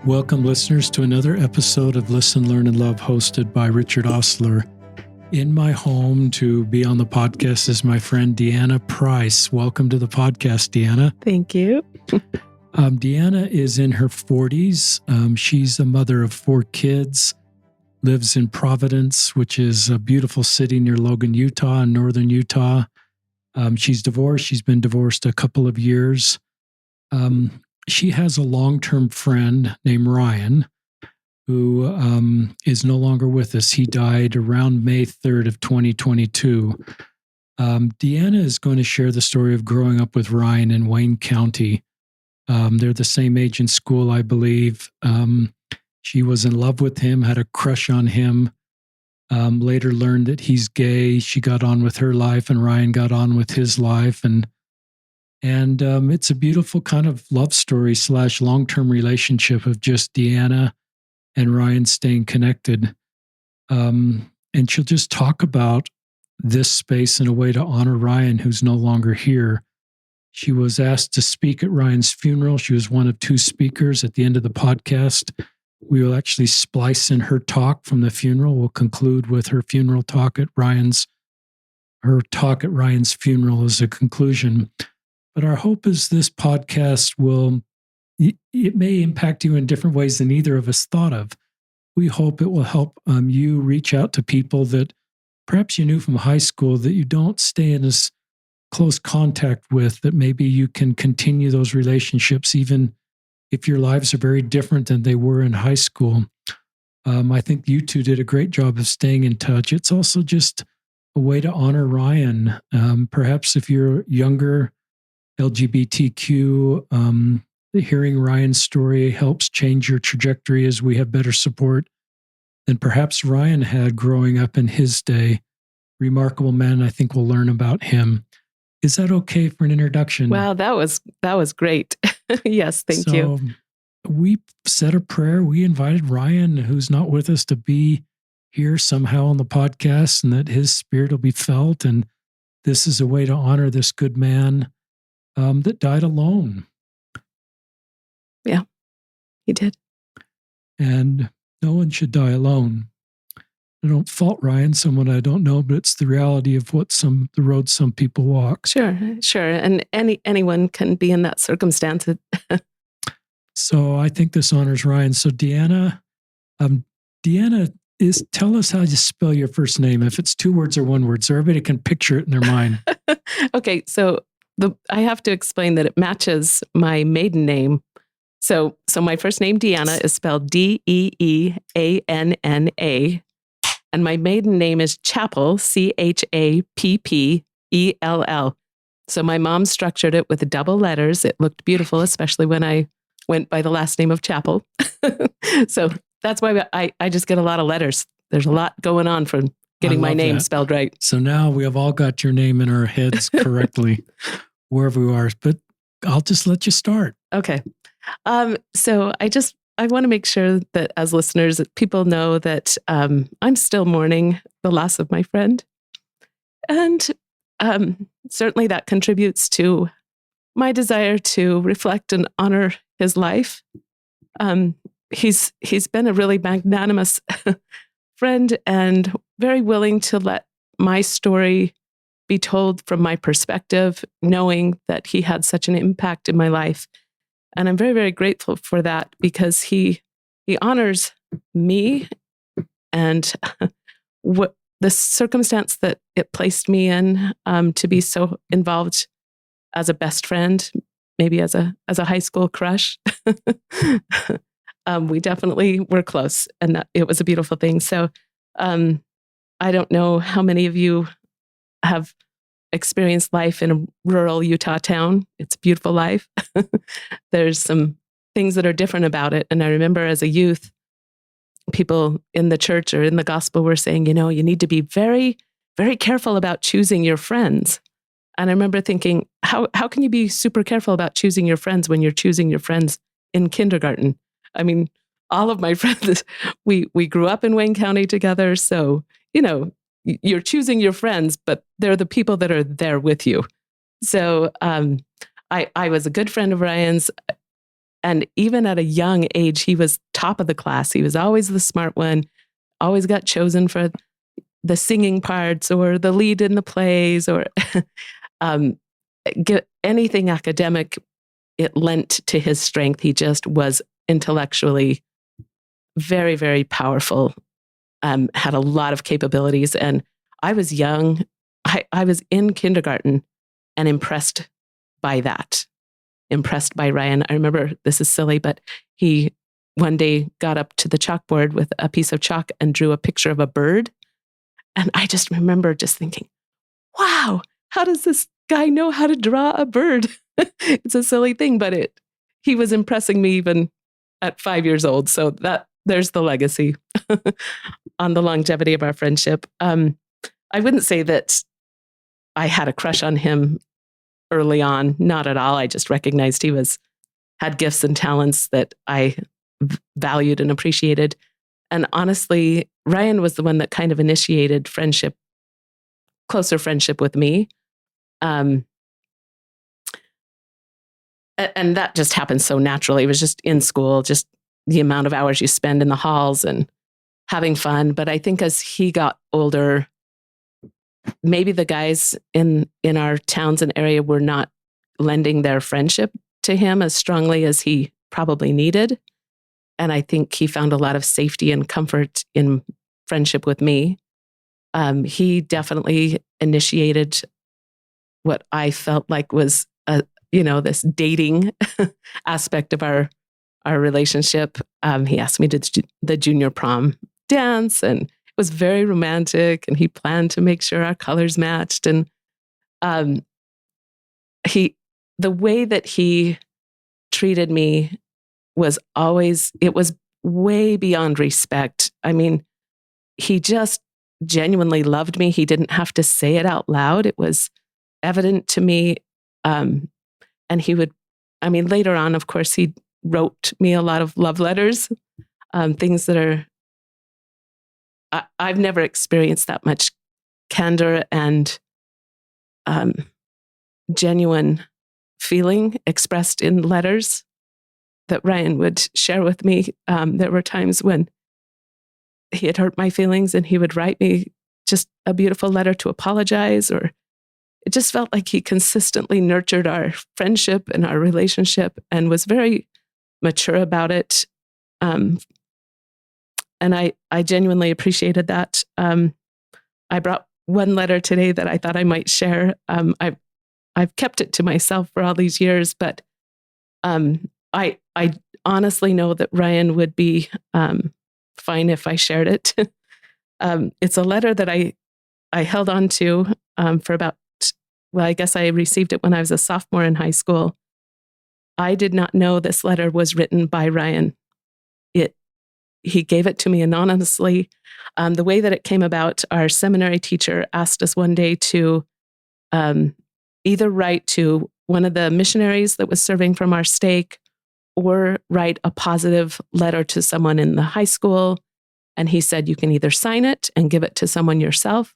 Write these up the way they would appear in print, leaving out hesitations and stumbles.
Welcome, listeners, to another episode of Listen, Learn, and Love, hosted by Richard Osler. In my home to be on the podcast is my friend Deeanna Price. Welcome to the podcast, Deeanna. Thank you. Deeanna is in her 40s. She's a mother of 4 kids, lives in Providence, which is a beautiful city near Logan, Utah, in northern Utah. She's divorced. She's been divorced a couple of years. She has a long-term friend named Ryan, who is no longer with us. He died around May 3rd of 2022. Deeanna is going to share the story of growing up with Ryan in Wayne County. They're the same age in school, I believe. She was in love with him, had a crush on him, later learned that he's gay. She got on with her life, and Ryan got on with his life. And it's a beautiful kind of love story / long-term relationship of just Deeanna and Ryan staying connected. And she'll just talk about this space in a way to honor Ryan, who's no longer here. She was asked to speak at Ryan's funeral. She was one of 2 speakers at the end of the podcast. We will actually splice in her talk from the funeral. We'll conclude with her funeral talk at Ryan's funeral as a conclusion. But our hope is this podcast it may impact you in different ways than either of us thought of. We hope it will help you reach out to people that perhaps you knew from high school that you don't stay in as close contact with, that maybe you can continue those relationships even if your lives are very different than they were in high school. I think you 2 did a great job of staying in touch. It's also just a way to honor Ryan. Perhaps if you're younger, LGBTQ, hearing Ryan's story helps change your trajectory as we have better support than perhaps Ryan had growing up in his day. Remarkable man. I think we'll learn about him. Is that okay for an introduction? Wow, that was great. Yes, thank you. We said a prayer. We invited Ryan, who's not with us, to be here somehow on the podcast, and that his spirit will be felt. And this is a way to honor this good man that died alone. Yeah, he did. And no one should die alone. I don't fault Ryan, someone I don't know, but it's the reality of the road some people walk. Sure. And anyone can be in that circumstance. So I think this honors Ryan. So Deeanna, tell us how you spell your first name, if it's 2 words or 1 word, so everybody can picture it in their mind. Okay, so I have to explain that it matches my maiden name. So my first name, Deeanna, is spelled Deeanna, and my maiden name is Chappell, Chappell. So my mom structured it with double letters. It looked beautiful, especially when I went by the last name of Chappell. So that's why I just get a lot of letters. There's a lot going on for getting my name spelled right. So now we have all got your name in our heads correctly, wherever we are. But I'll just let you start. Okay. So I want to make sure that as listeners, that people know that I'm still mourning the loss of my friend. And certainly that contributes to my desire to reflect and honor his life. He's been a really magnanimous friend and very willing to let my story be told from my perspective, knowing that he had such an impact in my life. And I'm very, very grateful for that, because he honors me and what the circumstance that it placed me in, to be so involved as a best friend, maybe as a high school crush. We definitely were close, and it was a beautiful thing. So I don't know how many of you have experienced life in a rural Utah town. It's a beautiful life. There's some things that are different about it. And I remember as a youth, people in the church or in the gospel were saying, you need to be very, very careful about choosing your friends. And I remember thinking, how can you be super careful about choosing your friends when you're choosing your friends in kindergarten? I mean, all of my friends, we grew up in Wayne County together. So, you're choosing your friends, but they're the people that are there with you. So I was a good friend of Ryan's. And even at a young age, he was top of the class. He was always the smart one, always got chosen for the singing parts or the lead in the plays or get anything academic. It lent to his strength. He just was intellectually very, very powerful, had a lot of capabilities. And I was young. I was in kindergarten and impressed by that, impressed by Ryan. I remember, this is silly, but he one day got up to the chalkboard with a piece of chalk and drew a picture of a bird. And I just remember just thinking, wow, how does this guy know how to draw a bird? It's a silly thing, but he was impressing me even at 5 years old. So there's the legacy on the longevity of our friendship. I wouldn't say that I had a crush on him early on, not at all. I just recognized he had gifts and talents that I valued and appreciated. And honestly, Ryan was the one that kind of initiated closer friendship with me. And that just happened so naturally. It was just in school, just the amount of hours you spend in the halls and having fun. But I think as he got older, maybe the guys in our towns and area were not lending their friendship to him as strongly as he probably needed. And I think he found a lot of safety and comfort in friendship with me. He definitely initiated what I felt like was this dating aspect of our relationship. He asked me to the junior prom dance, and it was very romantic, and he planned to make sure our colors matched. And the way that he treated me was way beyond respect. I mean, he just genuinely loved me. He didn't have to say it out loud. It was evident to me. And he would, later on, of course, he wrote me a lot of love letters, things that I've never experienced that much candor and genuine feeling expressed in letters that Ryan would share with me. There were times when he had hurt my feelings and he would write me just a beautiful letter to apologize, or it just felt like he consistently nurtured our friendship and our relationship and was very mature about it. And I genuinely appreciated that. I brought one letter today that I thought I might share. I've kept it to myself for all these years, but I honestly know that Ryan would be fine if I shared it. It's a letter that I held on to for about, I guess I received it when I was a sophomore in high school. I did not know this letter was written by Ryan. He gave it to me anonymously. The way that it came about, our seminary teacher asked us one day to either write to one of the missionaries that was serving from our stake or write a positive letter to someone in the high school. And he said, you can either sign it and give it to someone yourself,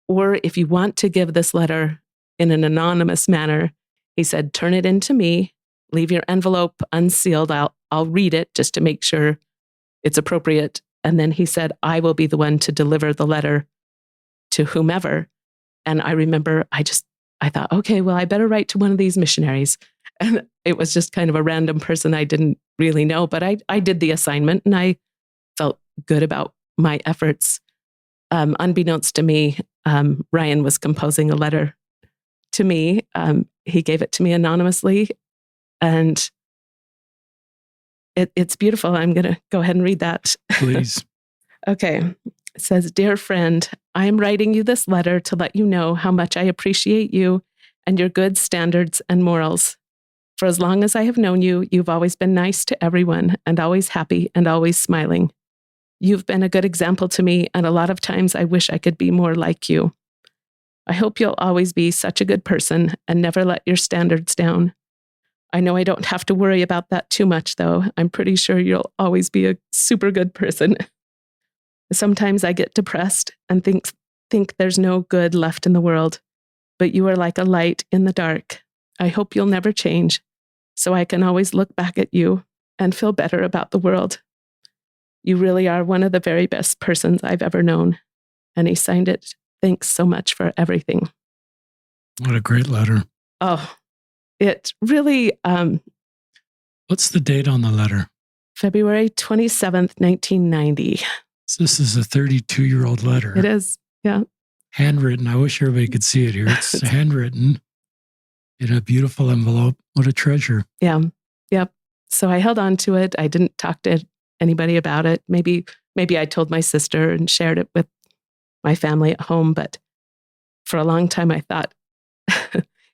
or if you want to give this letter in an anonymous manner, he said, turn it in to me, leave your envelope unsealed. I'll read it just to make sure it's appropriate. And then he said, I will be the one to deliver the letter to whomever. And I remember I thought, okay, well, I better write to one of these missionaries. And it was just kind of a random person I didn't really know, but I did the assignment and I felt good about my efforts. Unbeknownst to me, Ryan was composing a letter to me. He gave it to me anonymously, and it's beautiful. I'm going to go ahead and read that. Please. Okay. It says, Dear friend, I am writing you this letter to let you know how much I appreciate you and your good standards and morals. For as long as I have known you, you've always been nice to everyone and always happy and always smiling. You've been a good example to me, and a lot of times I wish I could be more like you. I hope you'll always be such a good person and never let your standards down. I know I don't have to worry about that too much, though. I'm pretty sure you'll always be a super good person. Sometimes I get depressed and think there's no good left in the world, but you are like a light in the dark. I hope you'll never change, so I can always look back at you and feel better about the world. You really are one of the very best persons I've ever known. And he signed it. Thanks so much for everything. What a great letter. Oh, it really... What's the date on the letter? February 27th, 1990. So this is a 32-year-old letter. It is, yeah. Handwritten. I wish everybody could see it here. It's handwritten in a beautiful envelope. What a treasure. Yeah. Yep. So I held on to it. I didn't talk to anybody about it. Maybe I told my sister and shared it with my family at home. But for a long time, I thought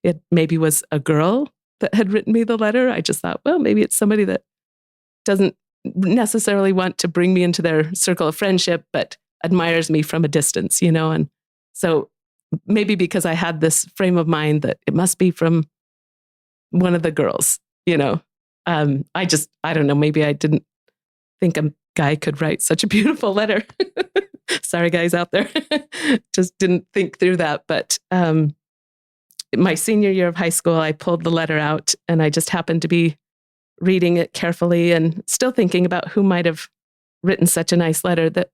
it maybe was a girl that had written me the letter. I just thought, well, maybe it's somebody that doesn't necessarily want to bring me into their circle of friendship, but admires me from a distance, And so maybe because I had this frame of mind that it must be from one of the girls, I don't know, maybe I didn't think a guy could write such a beautiful letter. Sorry, guys out there. Just didn't think through that. But my senior year of high school, I pulled the letter out and I just happened to be reading it carefully and still thinking about who might have written such a nice letter that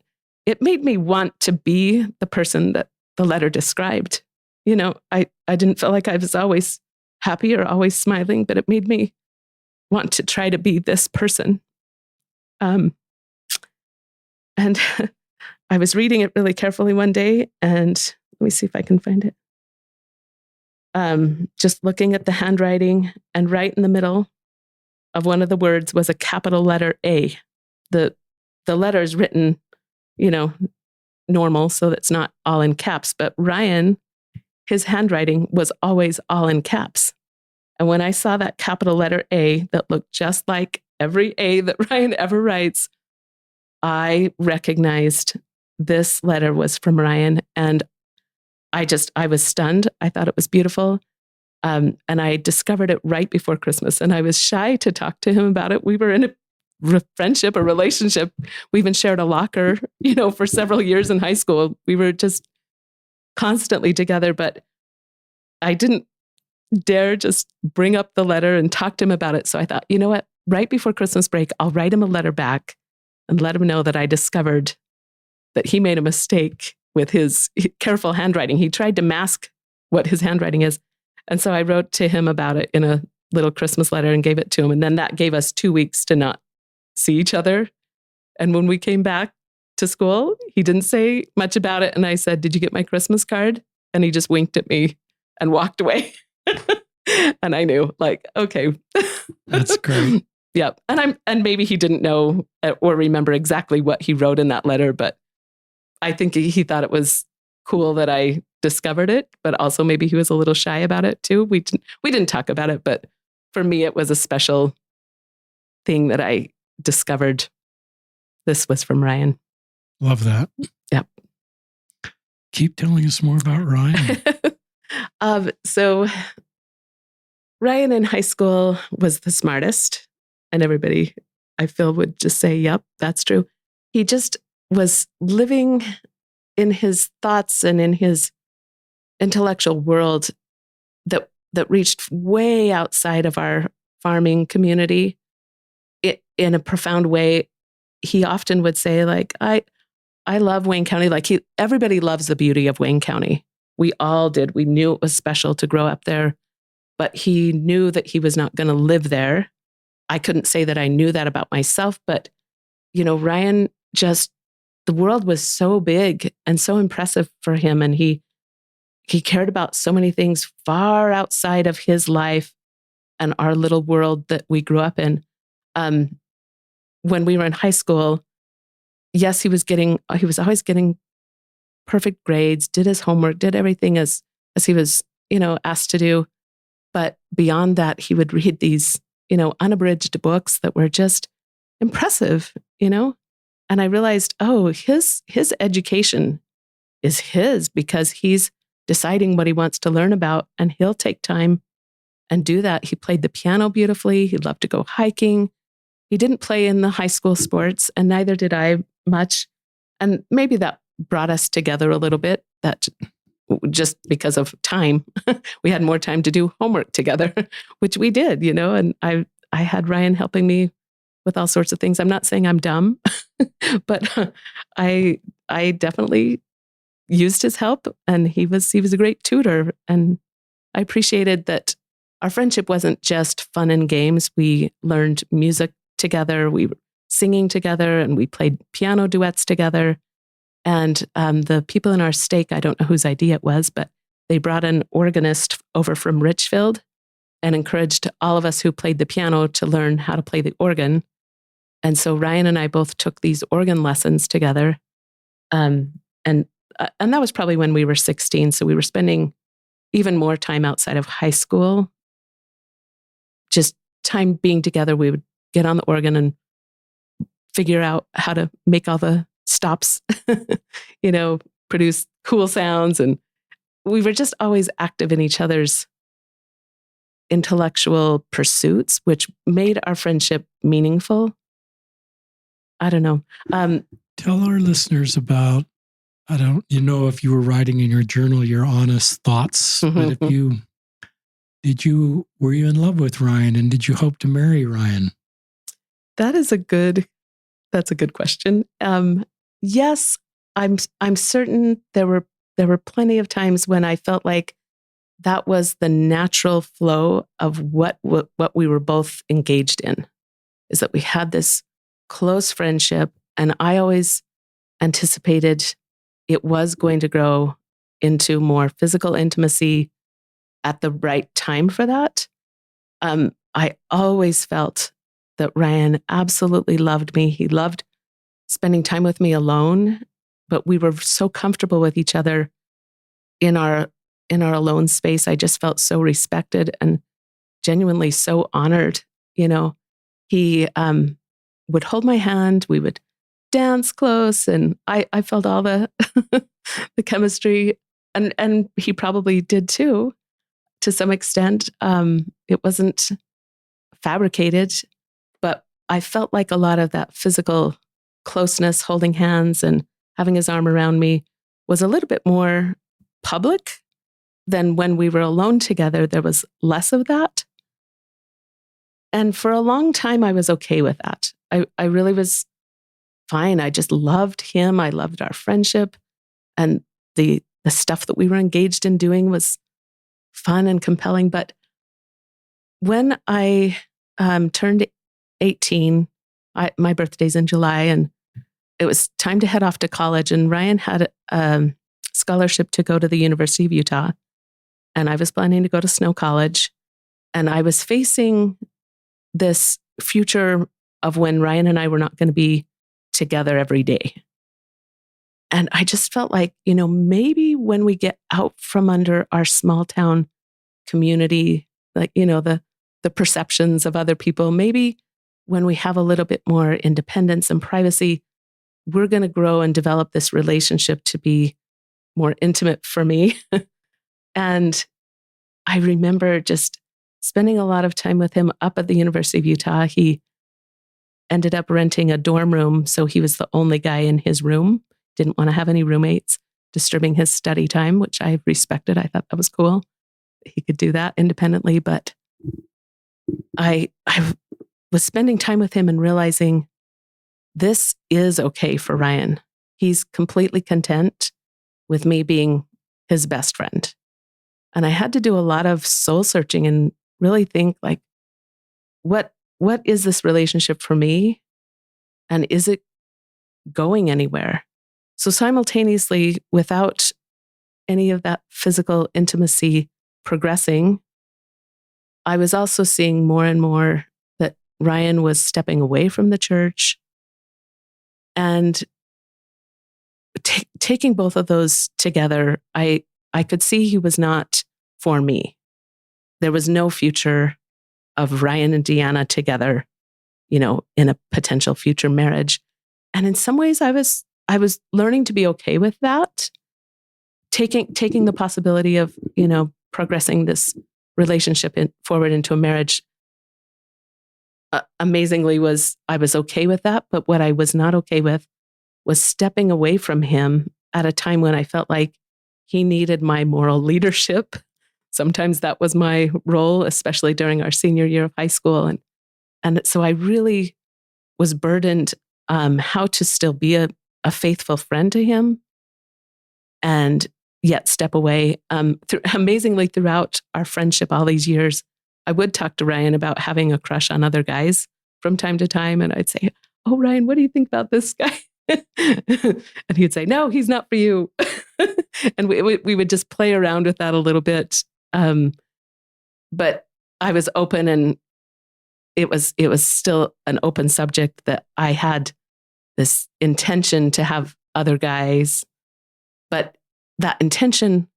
it made me want to be the person that the letter described. I didn't feel like I was always happy or always smiling, but it made me want to try to be this person. And I was reading it really carefully one day, and let me see if I can find it. Just looking at the handwriting, and right in the middle of one of the words was a capital letter A. The letter is written, normal, so it's not all in caps. But Ryan, his handwriting was always all in caps. And when I saw that capital letter A that looked just like every A that Ryan ever writes, I recognized this letter was from Ryan. And I was stunned. I thought it was beautiful. And I discovered it right before Christmas. And I was shy to talk to him about it. We were in a friendship, a relationship. We even shared a locker, for several years in high school. We were just constantly together. But I didn't dare just bring up the letter and talk to him about it. So I thought, you know what? Right before Christmas break, I'll write him a letter back and let him know that I discovered that he made a mistake with his careful handwriting. He tried to mask what his handwriting is. And so I wrote to him about it in a little Christmas letter and gave it to him. And then that gave us 2 weeks to not see each other. And when we came back to school, he didn't say much about it. And I said, "Did you get my Christmas card?" And he just winked at me and walked away. And I knew, okay. That's great. Yep. And maybe he didn't know or remember exactly what he wrote in that letter, but I think he thought it was cool that I discovered it, but also maybe he was a little shy about it too. We didn't talk about it, but for me, it was a special thing that I discovered. This was from Ryan. Love that. Yep. Keep telling us more about Ryan. So Ryan in high school was the smartest, and everybody, I feel, would just say, yep, that's true. He just was living in his thoughts and in his intellectual world that reached way outside of our farming community. In a profound way, he often would say, I love Wayne County. Everybody loves the beauty of Wayne County. We all did. We knew it was special to grow up there, but he knew that he was not going to live there. I couldn't say that I knew that about myself, but Ryan the world was so big and so impressive for him. And he cared about so many things far outside of his life and our little world that we grew up in. When we were in high school, yes, he was always getting perfect grades, did his homework, did everything as he was, asked to do. But beyond that, he would read these, unabridged books that were just impressive, And I realized, his education is his because he's deciding what he wants to learn about, and he'll take time and do that. He played the piano beautifully. He loved to go hiking. He didn't play in the high school sports, and neither did I much. And maybe that brought us together a little bit, that just because of time, we had more time to do homework together, which we did, And I had Ryan helping me with all sorts of things. I'm not saying I'm dumb, but I definitely used his help, and he was a great tutor. And I appreciated that our friendship wasn't just fun and games. We learned music together, we were singing together, and we played piano duets together. And the people in our stake, I don't know whose idea it was, but they brought an organist over from Richfield and encouraged all of us who played the piano to learn how to play the organ. And so Ryan and I both took these organ lessons together. And that was probably when we were 16. So we were spending even more time outside of high school, just time being together. We would get on the organ and figure out how to make all the stops, produce cool sounds. And we were just always active in each other's intellectual pursuits, which made our friendship meaningful. I don't know. Tell our listeners about, if you were writing in your journal your honest thoughts, but were you in love with Ryan, and did you hope to marry Ryan? That's a good question. Yes, I'm certain there were plenty of times when I felt like that was the natural flow of what we were both engaged in, is that we had this close friendship, and I always anticipated it was going to grow into more physical intimacy at the right time for that. I always felt that Ryan absolutely loved me. He loved spending time with me alone, but we were so comfortable with each other in our alone space. I just felt so respected and genuinely so honored. He would hold my hand. We would dance close, and I felt all the the chemistry, and he probably did too, to some extent. It wasn't fabricated, but I felt like a lot of that physical closeness, holding hands and having his arm around me, was a little bit more public than when we were alone together. There was less of that. And for a long time, I was okay with that. I really was fine. I just loved him. I loved our friendship. And the stuff that we were engaged in doing was fun and compelling. But when I turned 18, my birthday's in July, and it was time to head off to college. And Ryan had a scholarship to go to the University of Utah. And I was planning to go to Snow College. And I was facing this future of when Ryan and I were not going to be together every day. And I just felt like, maybe when we get out from under our small town community, like, the perceptions of other people, maybe when we have a little bit more independence and privacy, we're going to grow and develop this relationship to be more intimate for me. And I remember just spending a lot of time with him up at the University of Utah. He ended up renting a dorm room, so he was the only guy in his room. Didn't want to have any roommates disturbing his study time, which I respected. I thought that was cool. He could do that independently. But I was spending time with him and realizing this is okay for Ryan. He's completely content with me being his best friend. And I had to do a lot of soul searching and really think, like, what is this relationship for me? And is it going anywhere? So simultaneously, without any of that physical intimacy progressing, I was also seeing more and more that Ryan was stepping away from the church. And taking both of those together, I could see he was not for me. There was no future of Ryan and Deeanna together, in a potential future marriage. And in some ways, I was learning to be okay with that, taking the possibility of, progressing this relationship forward into a marriage. Amazingly, I was okay with that. But what I was not okay with was stepping away from him at a time when I felt like he needed my moral leadership. Sometimes that was my role, especially during our senior year of high school. And so I really was burdened how to still be a faithful friend to him and yet step away. Amazingly, throughout our friendship all these years, I would talk to Ryan about having a crush on other guys from time to time. And I'd say, "Oh, Ryan, what do you think about this guy?" And he'd say, "No, he's not for you." And we would just play around with that a little bit. But I was open, and it was still an open subject that I had this intention to have other guys. But that intention,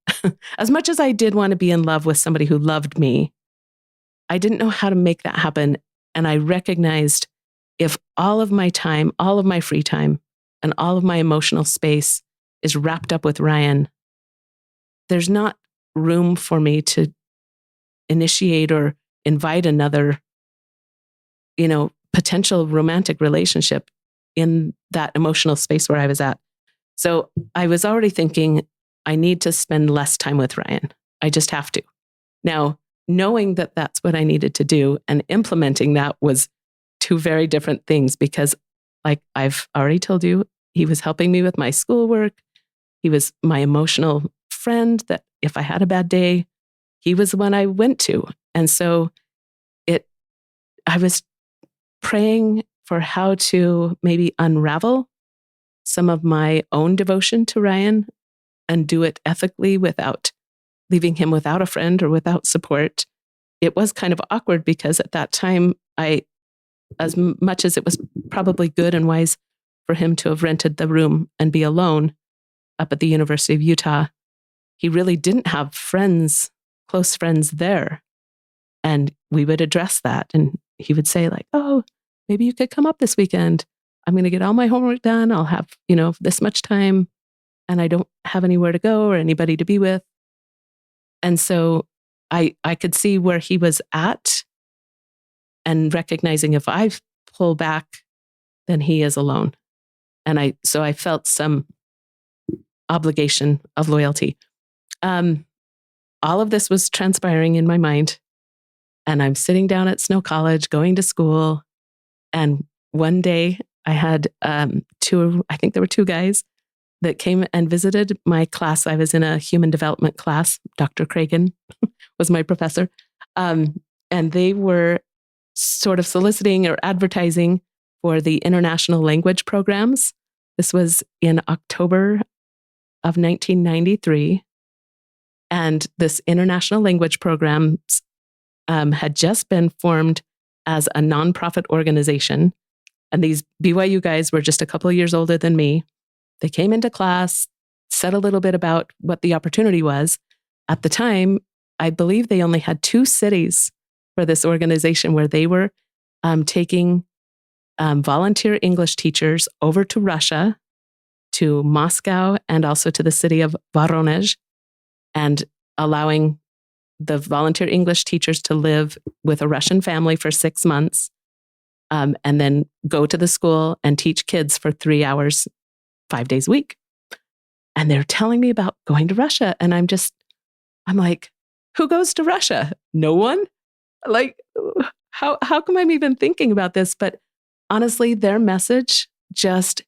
as much as I did want to be in love with somebody who loved me, I didn't know how to make that happen. And I recognized if all of my time, all of my free time, and all of my emotional space is wrapped up with Ryan, there's not room for me to initiate or invite another, potential romantic relationship in that emotional space where I was at. So I was already thinking, I need to spend less time with Ryan. I just have to. Now, knowing that that's what I needed to do and implementing that was two very different things, because like I've already told you, he was helping me with my schoolwork. He was my emotional friend that if I had a bad day, he was the one I went to. And so I was praying for how to maybe unravel some of my own devotion to Ryan and do it ethically without leaving him without a friend or without support. It was kind of awkward because at that time, as much as it was probably good and wise for him to have rented the room and be alone up at the University of Utah, he really didn't have friends, close friends there. And we would address that. And he would say like, "Oh, maybe you could come up this weekend. I'm going to get all my homework done. I'll have, this much time and I don't have anywhere to go or anybody to be with." And so I could see where he was at and recognizing if I pull back, then he is alone. And so I felt some obligation of loyalty. All of this was transpiring in my mind. And I'm sitting down at Snow College, going to school. And one day I had I think there were two guys that came and visited my class. I was in a human development class. Dr. Cragen was my professor. And they were sort of soliciting or advertising for the international language programs. This was in October of 1993. And this international language programs had just been formed as a nonprofit organization. And these BYU guys were just a couple of years older than me. They came into class, said a little bit about what the opportunity was. At the time, I believe they only had 2 cities for this organization where they were taking volunteer English teachers over to Russia, to Moscow, and also to the city of Voronezh, and allowing the volunteer English teachers to live with a Russian family for 6 months, and then go to the school and teach kids for 3 hours, 5 days a week. And they're telling me about going to Russia. And I'm like, who goes to Russia? No one? Like, how come I'm even thinking about this? But honestly, their message just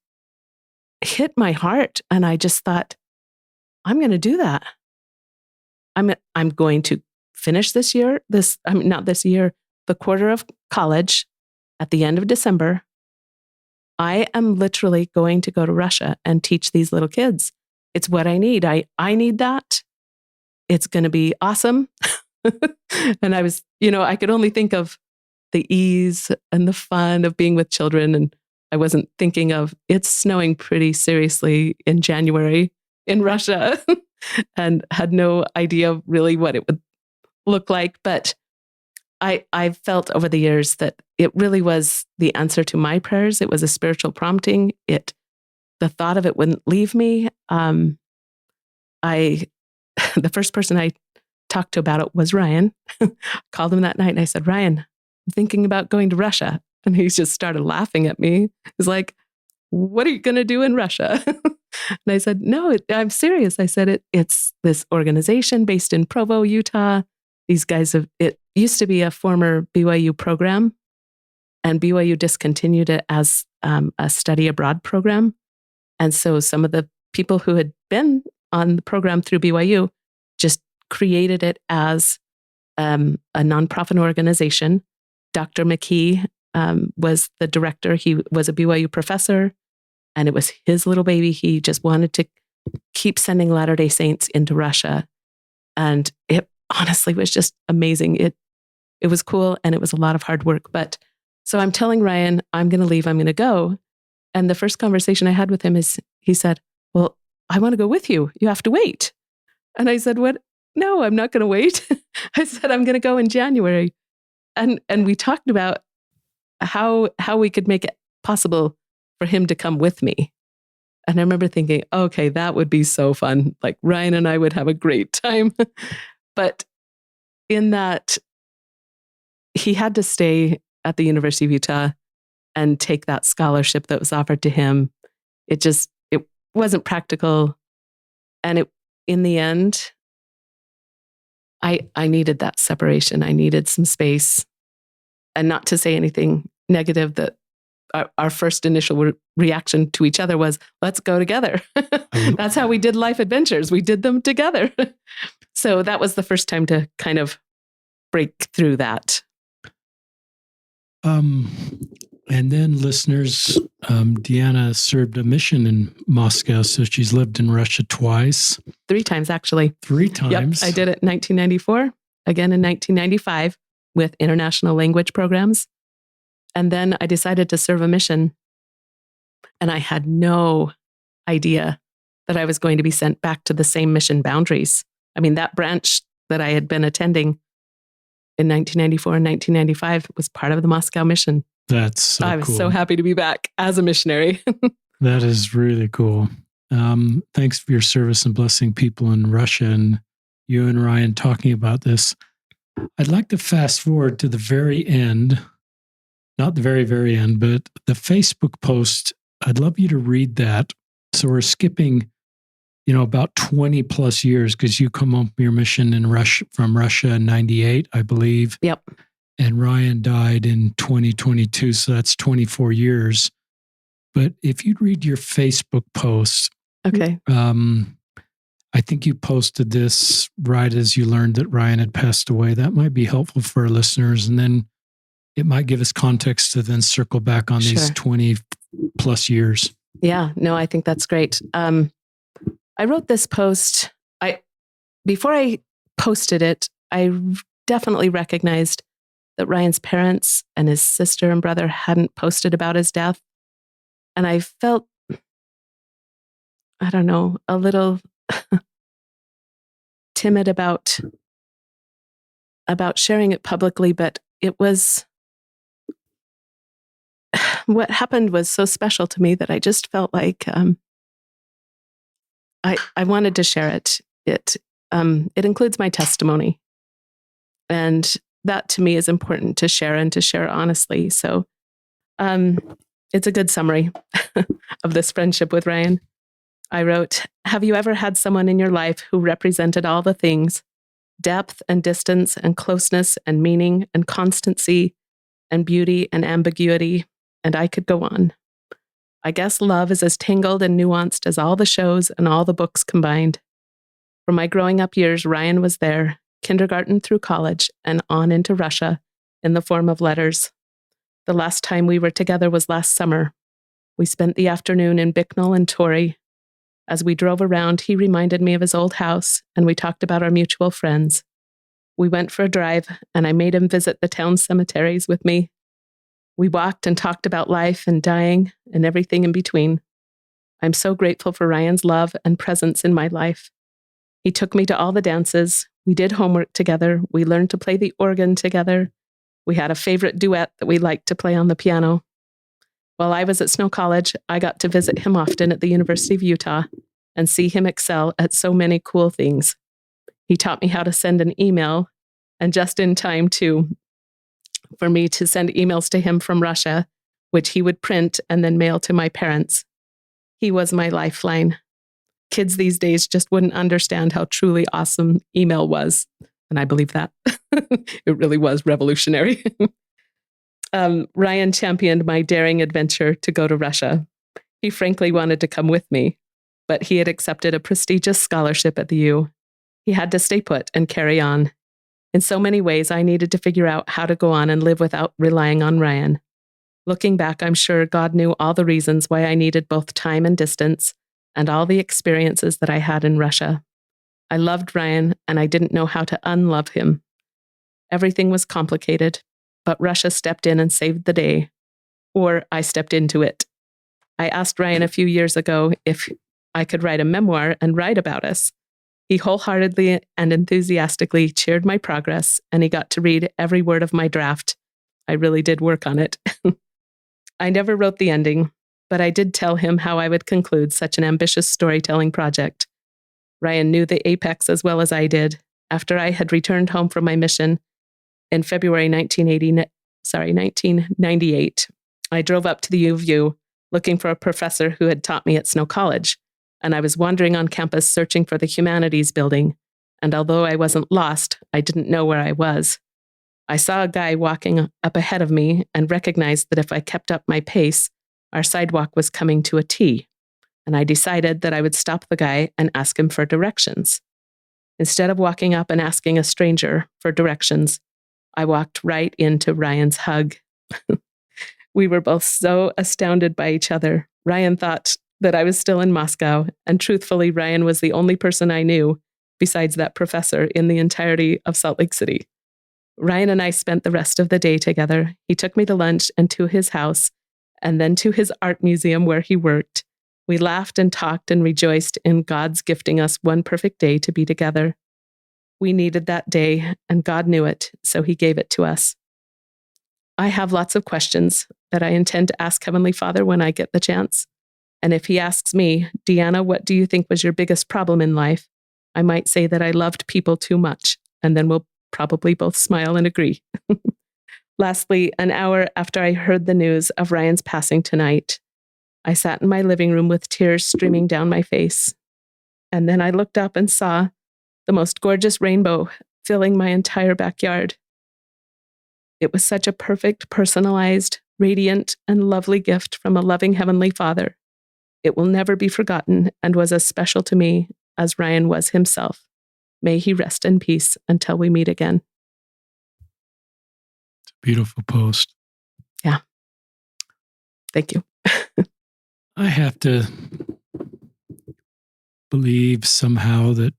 hit my heart. And I just thought, I'm going to do that. I'm going to finish this year, not this year, the quarter of college at the end of December. I am literally going to go to Russia and teach these little kids. It's what I need. I need that. It's going to be awesome. And I was, I could only think of the ease and the fun of being with children. And I wasn't thinking of it's snowing pretty seriously in January in Russia and had no idea really what it would look like. But I felt over the years that it really was the answer to my prayers. It was a spiritual prompting. The thought of it wouldn't leave me. The first person I talked to about it was Ryan. Called him that night and I said, "Ryan, I'm thinking about going to Russia." And he just started laughing at me. He's like, "What are you going to do in Russia?" And I said, "No, I'm serious." I said, it's this organization based in Provo, Utah. These guys it used to be a former BYU program. and BYU discontinued it as a study abroad program. And so some of the people who had been on the program through BYU just created it as a nonprofit organization. Dr. McKee was the director. He was a BYU professor, and it was his little baby. He just wanted to keep sending Latter-day Saints into Russia. And it honestly was just amazing. It was cool, and it was a lot of hard work. But so I'm telling Ryan, I'm going to leave, I'm going to go. And the first conversation I had with him is, he said, well, I want to go with you. You have to wait. And I said, what? No, I'm not going to wait. I said, I'm going to go in January. And we talked about how we could make it possible for him to come with me. And I remember thinking, okay, that would be so fun. Like Ryan and I would have a great time. But in that, he had to stay at the University of Utah and take that scholarship that was offered to him. It wasn't practical. And in the end, I needed that separation. I needed some space. And not to say anything negative, that our first initial reaction to each other was, let's go together. That's how we did life adventures. We did them together. So that was the first time to kind of break through that. And then listeners, Deeanna served a mission in Moscow. So she's lived in Russia twice. 3 times, actually. 3 times. Yep, I did it in 1994, again in 1995 with international language programs. And then I decided to serve a mission. And I had no idea that I was going to be sent back to the same mission boundaries. I mean, that branch that I had been attending in 1994 and 1995 was part of the Moscow mission. That's so I was cool. so happy to be back as a missionary. That is really cool. Thanks for your service and blessing people in Russia, and you and Ryan talking about this. I'd like to fast forward to the very end, not the very, very end, but the Facebook post. I'd love you to read that. So we're skipping, about 20 plus years, because you come home from your mission in Russia, from Russia in 98, I believe. Yep. And Ryan died in 2022, so that's 24 years. But if you'd read your Facebook post, okay. I think you posted this right as you learned that Ryan had passed away. That might be helpful for our listeners, and then it might give us context to then circle back on these 20 plus years. Yeah, no, I think that's great. I wrote this post. Before I posted it, I definitely recognized that Ryan's parents and his sister and brother hadn't posted about his death. And I felt, I don't know, a little timid about sharing it publicly, but it was, what happened was so special to me that I just felt like I wanted to share it. It includes my testimony. And that to me is important to share, and to share honestly. So it's a good summary of this friendship with Ryan. I wrote, have you ever had someone in your life who represented all the things, depth and distance and closeness and meaning and constancy and beauty and ambiguity? And I could go on. I guess love is as tangled and nuanced as all the shows and all the books combined. For my growing up years, Ryan was there, kindergarten through college and on into Russia in the form of letters. The last time we were together was last summer. We spent the afternoon in Bicknell and Torrey. As we drove around, he reminded me of his old house, and we talked about our mutual friends. We went for a drive, and I made him visit the town cemeteries with me. We walked and talked about life and dying and everything in between. I'm so grateful for Ryan's love and presence in my life. He took me to all the dances. We did homework together. We learned to play the organ together. We had a favorite duet that we liked to play on the piano. While I was at Snow College, I got to visit him often at the University of Utah and see him excel at so many cool things. He taught me how to send an email, and just in time for me to send emails to him from Russia, which he would print and then mail to my parents. He was my lifeline. Kids these days just wouldn't understand how truly awesome email was. And I believe that. It really was revolutionary. Ryan championed my daring adventure to go to Russia. He frankly wanted to come with me, but he had accepted a prestigious scholarship at the U. He had to stay put and carry on. In so many ways, I needed to figure out how to go on and live without relying on Ryan. Looking back, I'm sure God knew all the reasons why I needed both time and distance, and all the experiences that I had in Russia. I loved Ryan, and I didn't know how to unlove him. Everything was complicated, but Russia stepped in and saved the day. Or I stepped into it. I asked Ryan a few years ago if I could write a memoir and write about us. He wholeheartedly and enthusiastically cheered my progress, and he got to read every word of my draft. I really did work on it. I never wrote the ending, but I did tell him how I would conclude such an ambitious storytelling project. Ryan knew the apex as well as I did. After I had returned home from my mission in February 1998, I drove up to the U of U looking for a professor who had taught me at Snow College, and I was wandering on campus searching for the Humanities building, and although I wasn't lost, I didn't know where I was. I saw a guy walking up ahead of me and recognized that if I kept up my pace, our sidewalk was coming to a T, and I decided that I would stop the guy and ask him for directions. Instead of walking up and asking a stranger for directions, I walked right into Ryan's hug. We were both so astounded by each other. Ryan thought that I was still in Moscow, and truthfully, Ryan was the only person I knew, besides that professor, in the entirety of Salt Lake City. Ryan and I spent the rest of the day together. He took me to lunch and to his house, and then to his art museum where he worked. We laughed and talked and rejoiced in God's gifting us one perfect day to be together. We needed that day, and God knew it, so he gave it to us. I have lots of questions that I intend to ask Heavenly Father when I get the chance. And if he asks me, Deeanna, what do you think was your biggest problem in life? I might say that I loved people too much, and then we'll probably both smile and agree. Lastly, an hour after I heard the news of Ryan's passing tonight, I sat in my living room with tears streaming down my face. And then I looked up and saw the most gorgeous rainbow filling my entire backyard. It was such a perfect, personalized, radiant, and lovely gift from a loving Heavenly Father. It will never be forgotten and was as special to me as Ryan was himself. May he rest in peace until we meet again. It's a beautiful post. Yeah. Thank you. I have to believe somehow that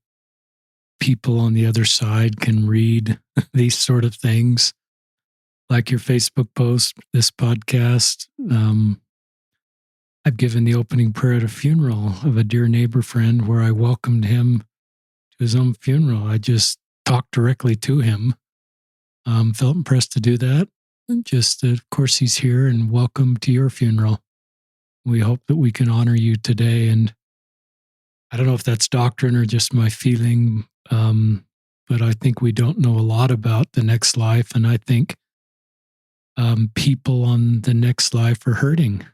people on the other side can read these sort of things, like your Facebook post, this podcast. I've given the opening prayer at a funeral of a dear neighbor friend where I welcomed him to his own funeral. I just talked directly to him. Felt impressed to do that. And just, of course, he's here, and welcome to your funeral. We hope that we can honor you today. And I don't know if that's doctrine or just my feeling, but I think we don't know a lot about the next life. And I think people on the next life are hurting,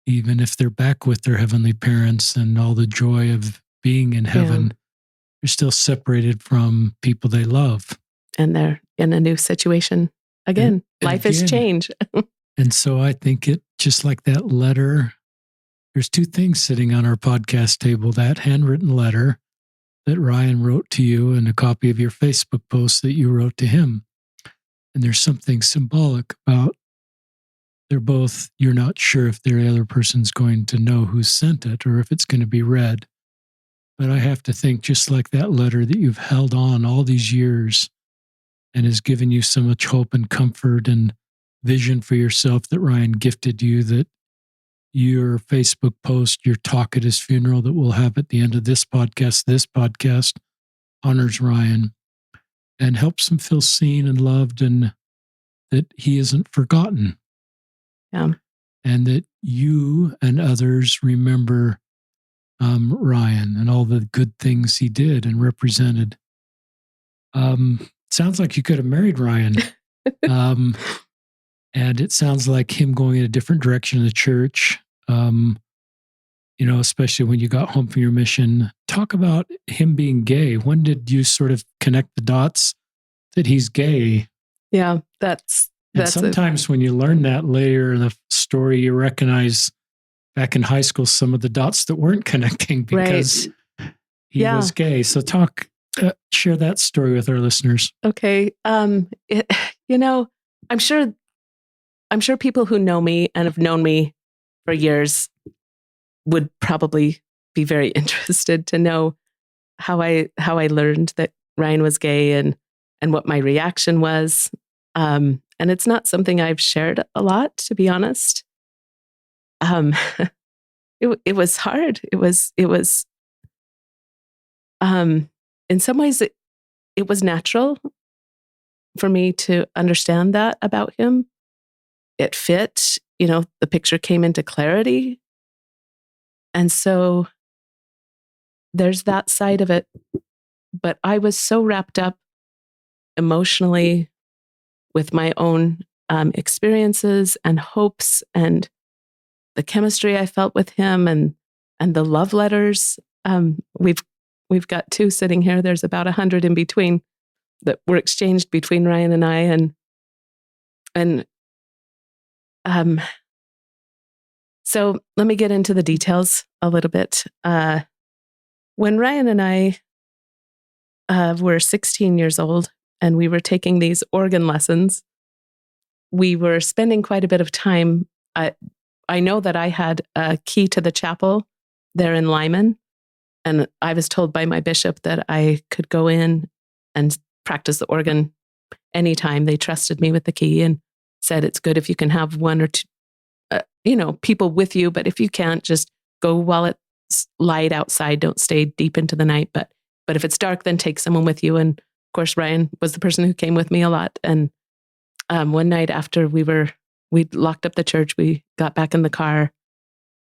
even if they're back with their heavenly parents and all the joy of being in heaven. Yeah. They're still separated from people they love. And they're in a new situation. Again, life has changed. And so I think it, just like that letter, there's two things sitting on our podcast table: that handwritten letter that Ryan wrote to you and a copy of your Facebook post that you wrote to him. And there's something symbolic about they're both, you're not sure if the other person's going to know who sent it or if it's going to be read. But I have to think, just like that letter that you've held on all these years and has given you so much hope and comfort and vision for yourself that Ryan gifted you, that your Facebook post, your talk at his funeral that we'll have at the end of this podcast honors Ryan and helps him feel seen and loved, and that he isn't forgotten. Yeah. And that you and others remember Ryan and all the good things he did and represented. Sounds like you could have married Ryan. And it sounds like him going in a different direction in the church, especially when you got home from your mission. Talk about him being gay. When did you sort of connect the dots that he's gay? Yeah, that's And sometimes when you learn that later in the story, you recognize back in high school some of the dots that weren't connecting because he was gay. So share that story with our listeners. Okay. I'm sure people who know me and have known me for years would probably be very interested to know how I learned that Ryan was gay and what my reaction was. And it's not something I've shared a lot, to be honest. It was hard. It was in some ways it was natural for me to understand that about him. It fit, the picture came into clarity. And so there's that side of it. But I was so wrapped up emotionally with my own experiences and hopes and the chemistry I felt with him and the love letters. We've got 2 sitting here. There's about 100 in between that were exchanged between Ryan and I. So let me get into the details a little bit. When Ryan and I were 16 years old and we were taking these organ lessons, we were spending quite a bit of time. I know that I had a key to the chapel there in Lyman, and I was told by my bishop that I could go in and practice the organ anytime. They trusted me with the key and said it's good if you can have 1 or 2, people with you, but if you can't, just go while it's light outside. Don't stay deep into the night. But if it's dark, then take someone with you. And of course, Ryan was the person who came with me a lot. And one night after we'd locked up the church, we got back in the car,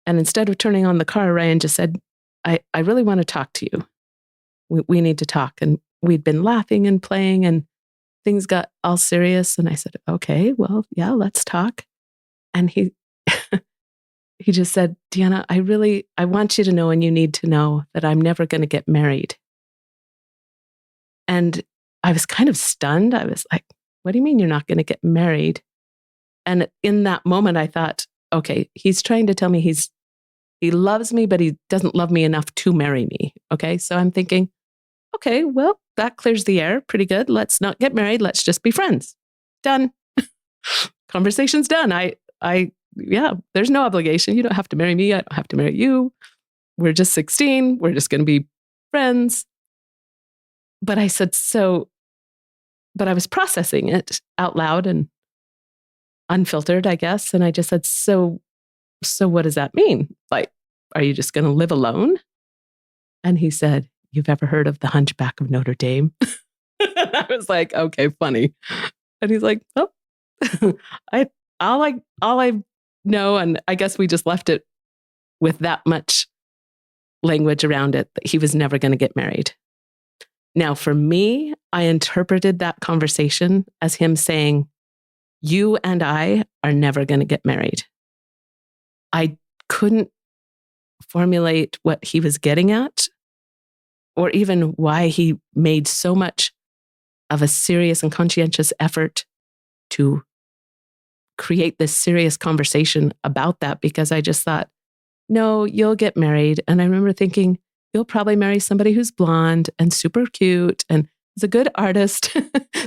and instead of turning on the car, Ryan just said, I really want to talk to you. We need to talk. And we'd been laughing and playing and things got all serious. And I said, okay, well, yeah, let's talk. And he just said, Deeanna, I want you to know, and you need to know, that I'm never going to get married. And I was kind of stunned. I was like, what do you mean you're not going to get married? And in that moment, I thought, okay, he's trying to tell me he loves me, but he doesn't love me enough to marry me. Okay. So I'm thinking, okay, well, that clears the air pretty good. Let's not get married. Let's just be friends. Done. Conversation's done. Yeah, there's no obligation. You don't have to marry me. I don't have to marry you. We're just 16. We're just going to be friends. But I said, but I was processing it out loud and unfiltered, I guess. And I just said, so what does that mean? Like, are you just going to live alone? And he said, you've ever heard of the Hunchback of Notre Dame? I was like, okay, funny. And he's like, oh, all I know. And I guess we just left it with that much language around it, that he was never going to get married. Now, for me, I interpreted that conversation as him saying, you and I are never going to get married. I couldn't formulate what he was getting at, or even why he made so much of a serious and conscientious effort to create this serious conversation about that, because I just thought, no, you'll get married. And I remember thinking, you'll probably marry somebody who's blonde and super cute and is a good artist,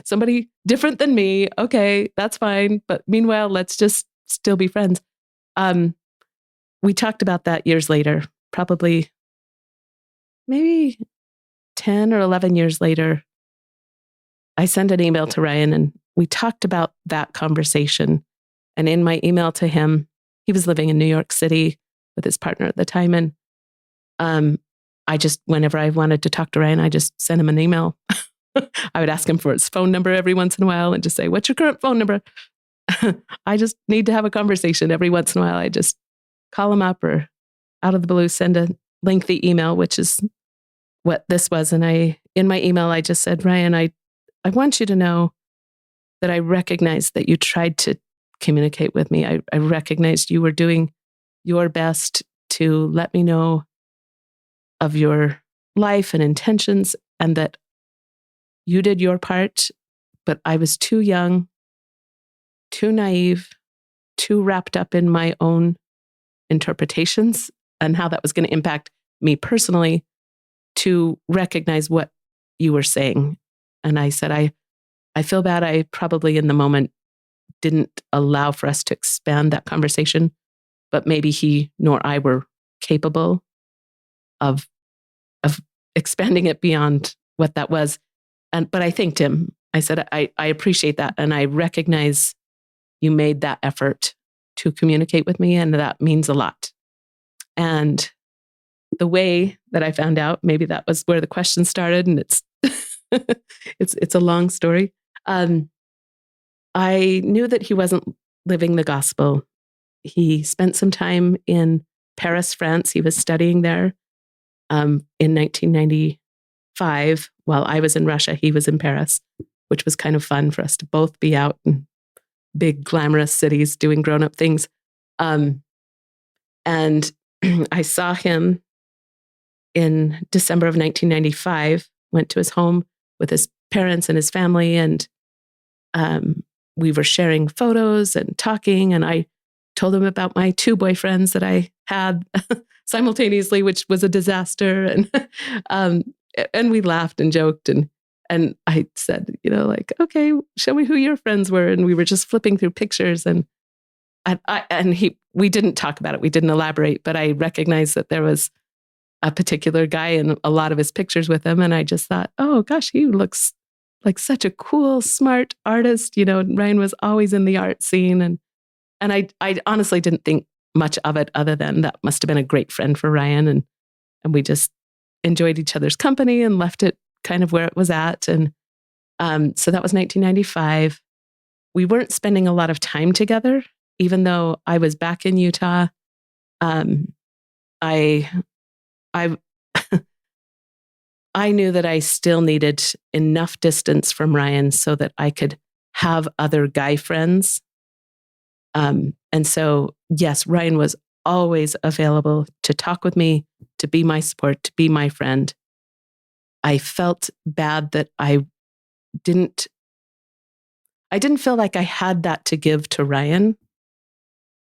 somebody different than me. Okay, that's fine. But meanwhile, let's just still be friends. We talked about that years later, probably maybe 10 or 11 years later. I sent an email to Ryan and we talked about that conversation. And in my email to him, he was living in New York City with his partner at the time. And I just, whenever I wanted to talk to Ryan, I just sent him an email. I would ask him for his phone number every once in a while and just say, what's your current phone number? I just need to have a conversation every once in a while. I just call him up or out of the blue, send a lengthy email, which is what this was. And in my email, I just said, Ryan, I want you to know that I recognize that you tried to communicate with me. I recognized you were doing your best to let me know of your life and intentions, and that you did your part, but I was too young too naive, too wrapped up in my own interpretations and how that was going to impact me personally to recognize what you were saying. And I said, I feel bad. I probably in the moment didn't allow for us to expand that conversation, but maybe he nor I were capable of expanding it beyond what that was. But I thanked him. I said, I appreciate that. And I recognize you made that effort to communicate with me. And that means a lot. And the way that I found out, maybe that was where the question started. And it's, it's a long story. I knew that he wasn't living the gospel. He spent some time in Paris, France. He was studying there in 1995. While I was in Russia, he was in Paris, which was kind of fun for us to both be out in big, glamorous cities doing grown-up things. And I saw him in December of 1995, went to his home with his parents and his family, and we were sharing photos and talking, and I told him about my 2 boyfriends that I had simultaneously, which was a disaster. And we laughed and joked. And I said, okay, show me who your friends were. And we were just flipping through pictures. And we didn't talk about it. We didn't elaborate, but I recognized that there was a particular guy in a lot of his pictures with him. And I just thought, oh gosh, he looks like such a cool, smart artist. Ryan was always in the art scene. And I honestly didn't think much of it other than that must have been a great friend for Ryan. And we just enjoyed each other's company and left it kind of where it was at. And so that was 1995. We weren't spending a lot of time together, even though I was back in Utah. I I knew that I still needed enough distance from Ryan so that I could have other guy friends. And so, yes, Ryan was always available to talk with me, to be my support, to be my friend. I felt bad that I didn't feel like I had that to give to Ryan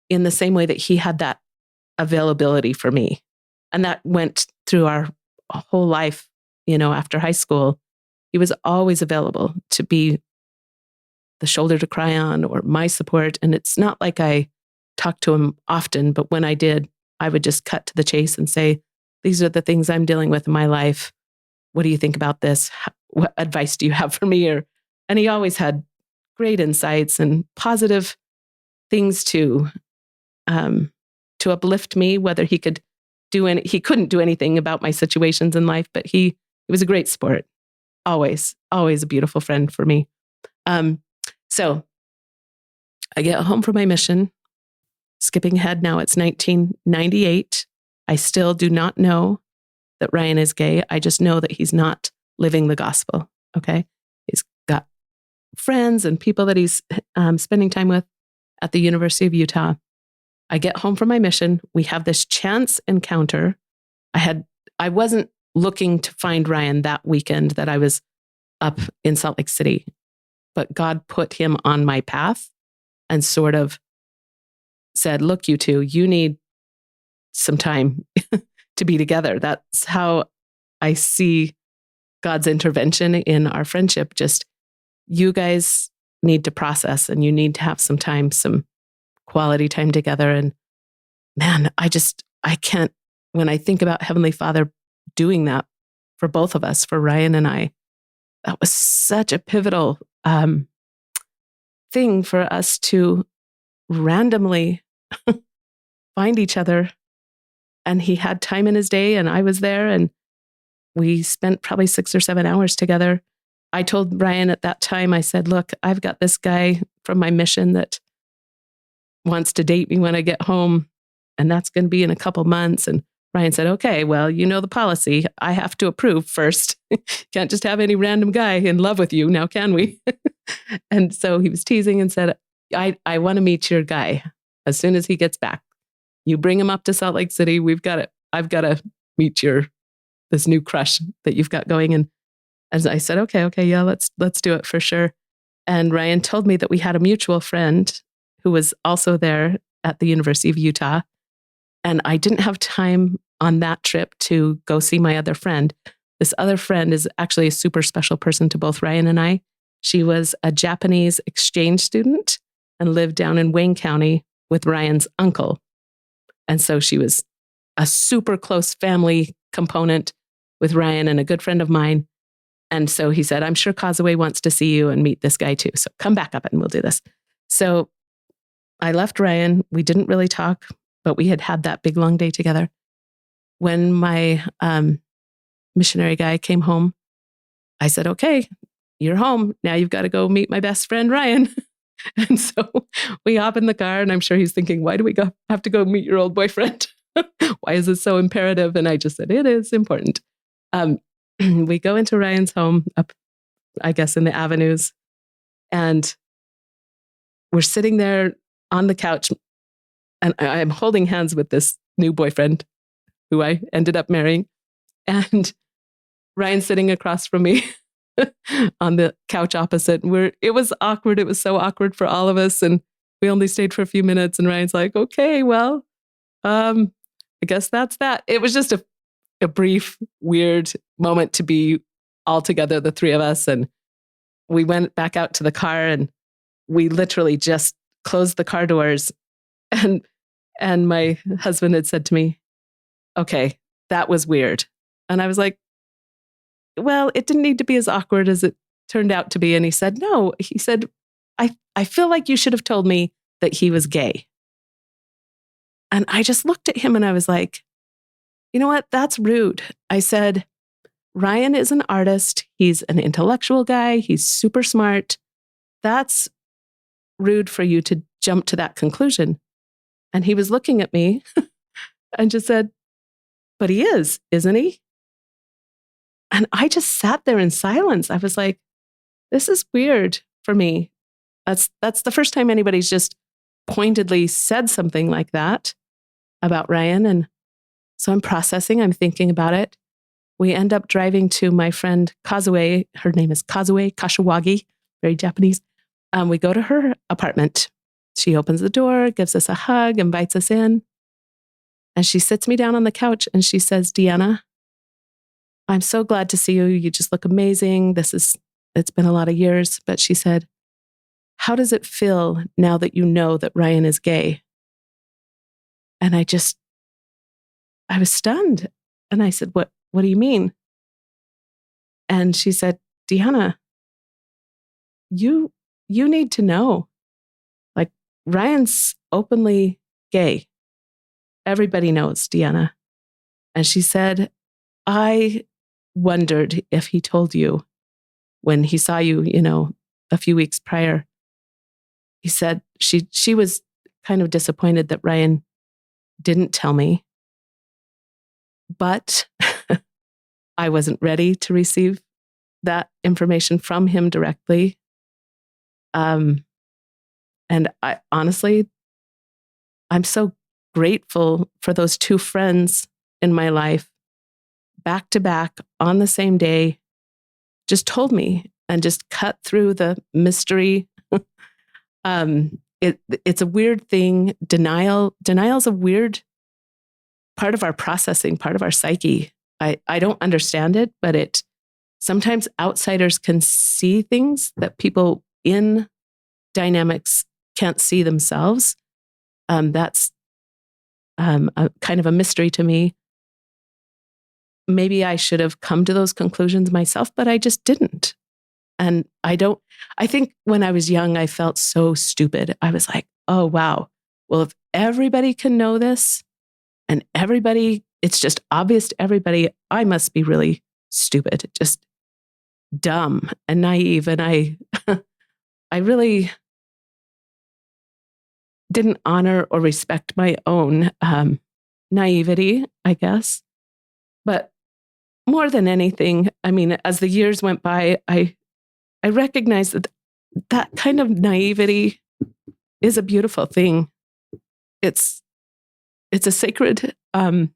in the same way that he had that availability for me. And that went through our whole life, after high school. He was always available to be the shoulder to cry on or my support. And it's not like I talked to him often, but when I did, I would just cut to the chase and say, these are the things I'm dealing with in my life. What do you think about this? What advice do you have for me? And he always had great insights and positive things to uplift me, whether he could he couldn't do anything about my situations in life, but he was a great sport. Always a beautiful friend for me. So I get home from my mission, skipping ahead now, it's 1998. I still do not know that Ryan is gay. I just know that he's not living the gospel. Okay. He's got friends and people that he's spending time with at the University of Utah. I get home from my mission. We have this chance encounter. I wasn't looking to find Ryan that weekend that I was up in Salt Lake City, but God put him on my path and sort of said, look, you two, you need some time to be together. That's how I see God's intervention in our friendship. Just you guys need to process and you need to have some time, some quality time together. And man, I can't, when I think about Heavenly Father doing that for both of us, for Ryan and I, that was such a pivotal thing for us to randomly find each other. And he had time in his day and I was there and we spent probably 6 or 7 hours together. I told Ryan at that time, I said, look, I've got this guy from my mission that wants to date me when I get home, and that's going to be in a couple months. And Ryan said, okay, well, you know the policy. I have to approve first. Can't just have any random guy in love with you now, can we? And so he was teasing and said, I want to meet your guy as soon as he gets back. You bring him up to Salt Lake City. I've got to meet this new crush that you've got going. And as I said, okay, yeah, let's do it for sure. And Ryan told me that we had a mutual friend who was also there at the University of Utah. And I didn't have time on that trip to go see my other friend. This other friend is actually a super special person to both Ryan and I. She was a Japanese exchange student and lived down in Wayne County with Ryan's uncle. And so she was a super close family component with Ryan and a good friend of mine. And so he said, I'm sure Causeway wants to see you and meet this guy too. So come back up and we'll do this. So I left Ryan. We didn't really talk, but we had that big long day together. When my missionary guy came home, I said, okay, you're home. Now you've got to go meet my best friend, Ryan. And so we hop in the car and I'm sure he's thinking, why do we have to go meet your old boyfriend? Why is it so imperative? And I just said, it is important. We go into Ryan's home up, I guess, in the avenues. And we're sitting there on the couch. And I'm holding hands with this new boyfriend who I ended up marrying. And Ryan's sitting across from me on the couch opposite. It was awkward. It was so awkward for all of us. And we only stayed for a few minutes. And Ryan's like, okay, well, I guess that's that. It was just a brief, weird moment to be all together, the three of us. And we went back out to the car and we literally just closed the car doors. And my husband had said to me, okay, that was weird. And I was like, well, it didn't need to be as awkward as it turned out to be. And he said, no, he said, I feel like you should have told me that he was gay. And I just looked at him and I was like, you know what? That's rude. I said, Ryan is an artist. He's an intellectual guy. He's super smart. That's rude for you to jump to that conclusion. And he was looking at me and just said, but he is, isn't he? And I just sat there in silence. I was like, this is weird for me. That's the first time anybody's just pointedly said something like that about Ryan. And so I'm processing, I'm thinking about it. We end up driving to my friend Causeway. Her name is Causeway Kashiwagi, very Japanese. We go to her apartment. She opens the door, gives us a hug, invites us in. And she sits me down on the couch and she says, Deeanna, I'm so glad to see you. You just look amazing. It's been a lot of years. But she said, how does it feel now that you know that Ryan is gay? And I was stunned. And I said, what do you mean? And she said, Deeanna, you need to know. Like, Ryan's openly gay. Everybody knows, Deeanna. And she said, I wondered if he told you when he saw you, a few weeks prior. He said she was kind of disappointed that Ryan didn't tell me, but I wasn't ready to receive that information from him directly. And I honestly, I'm so grateful for those two friends in my life, back to back on the same day, just told me and just cut through the mystery. It's a weird thing. Denial's a weird part of our processing, part of our psyche. I don't understand it, but sometimes outsiders can see things that people in dynamics can't see themselves. That's a kind of a mystery to me. Maybe I should have come to those conclusions myself, but I just didn't. And I think when I was young, I felt so stupid. I was like, oh, wow. Well, if everybody can know this and it's just obvious to everybody, I must be really stupid, just dumb and naive. And I really didn't honor or respect my own naivety, I guess. But more than anything, I mean, as the years went by, I recognized that kind of naivety is a beautiful thing. It's a sacred part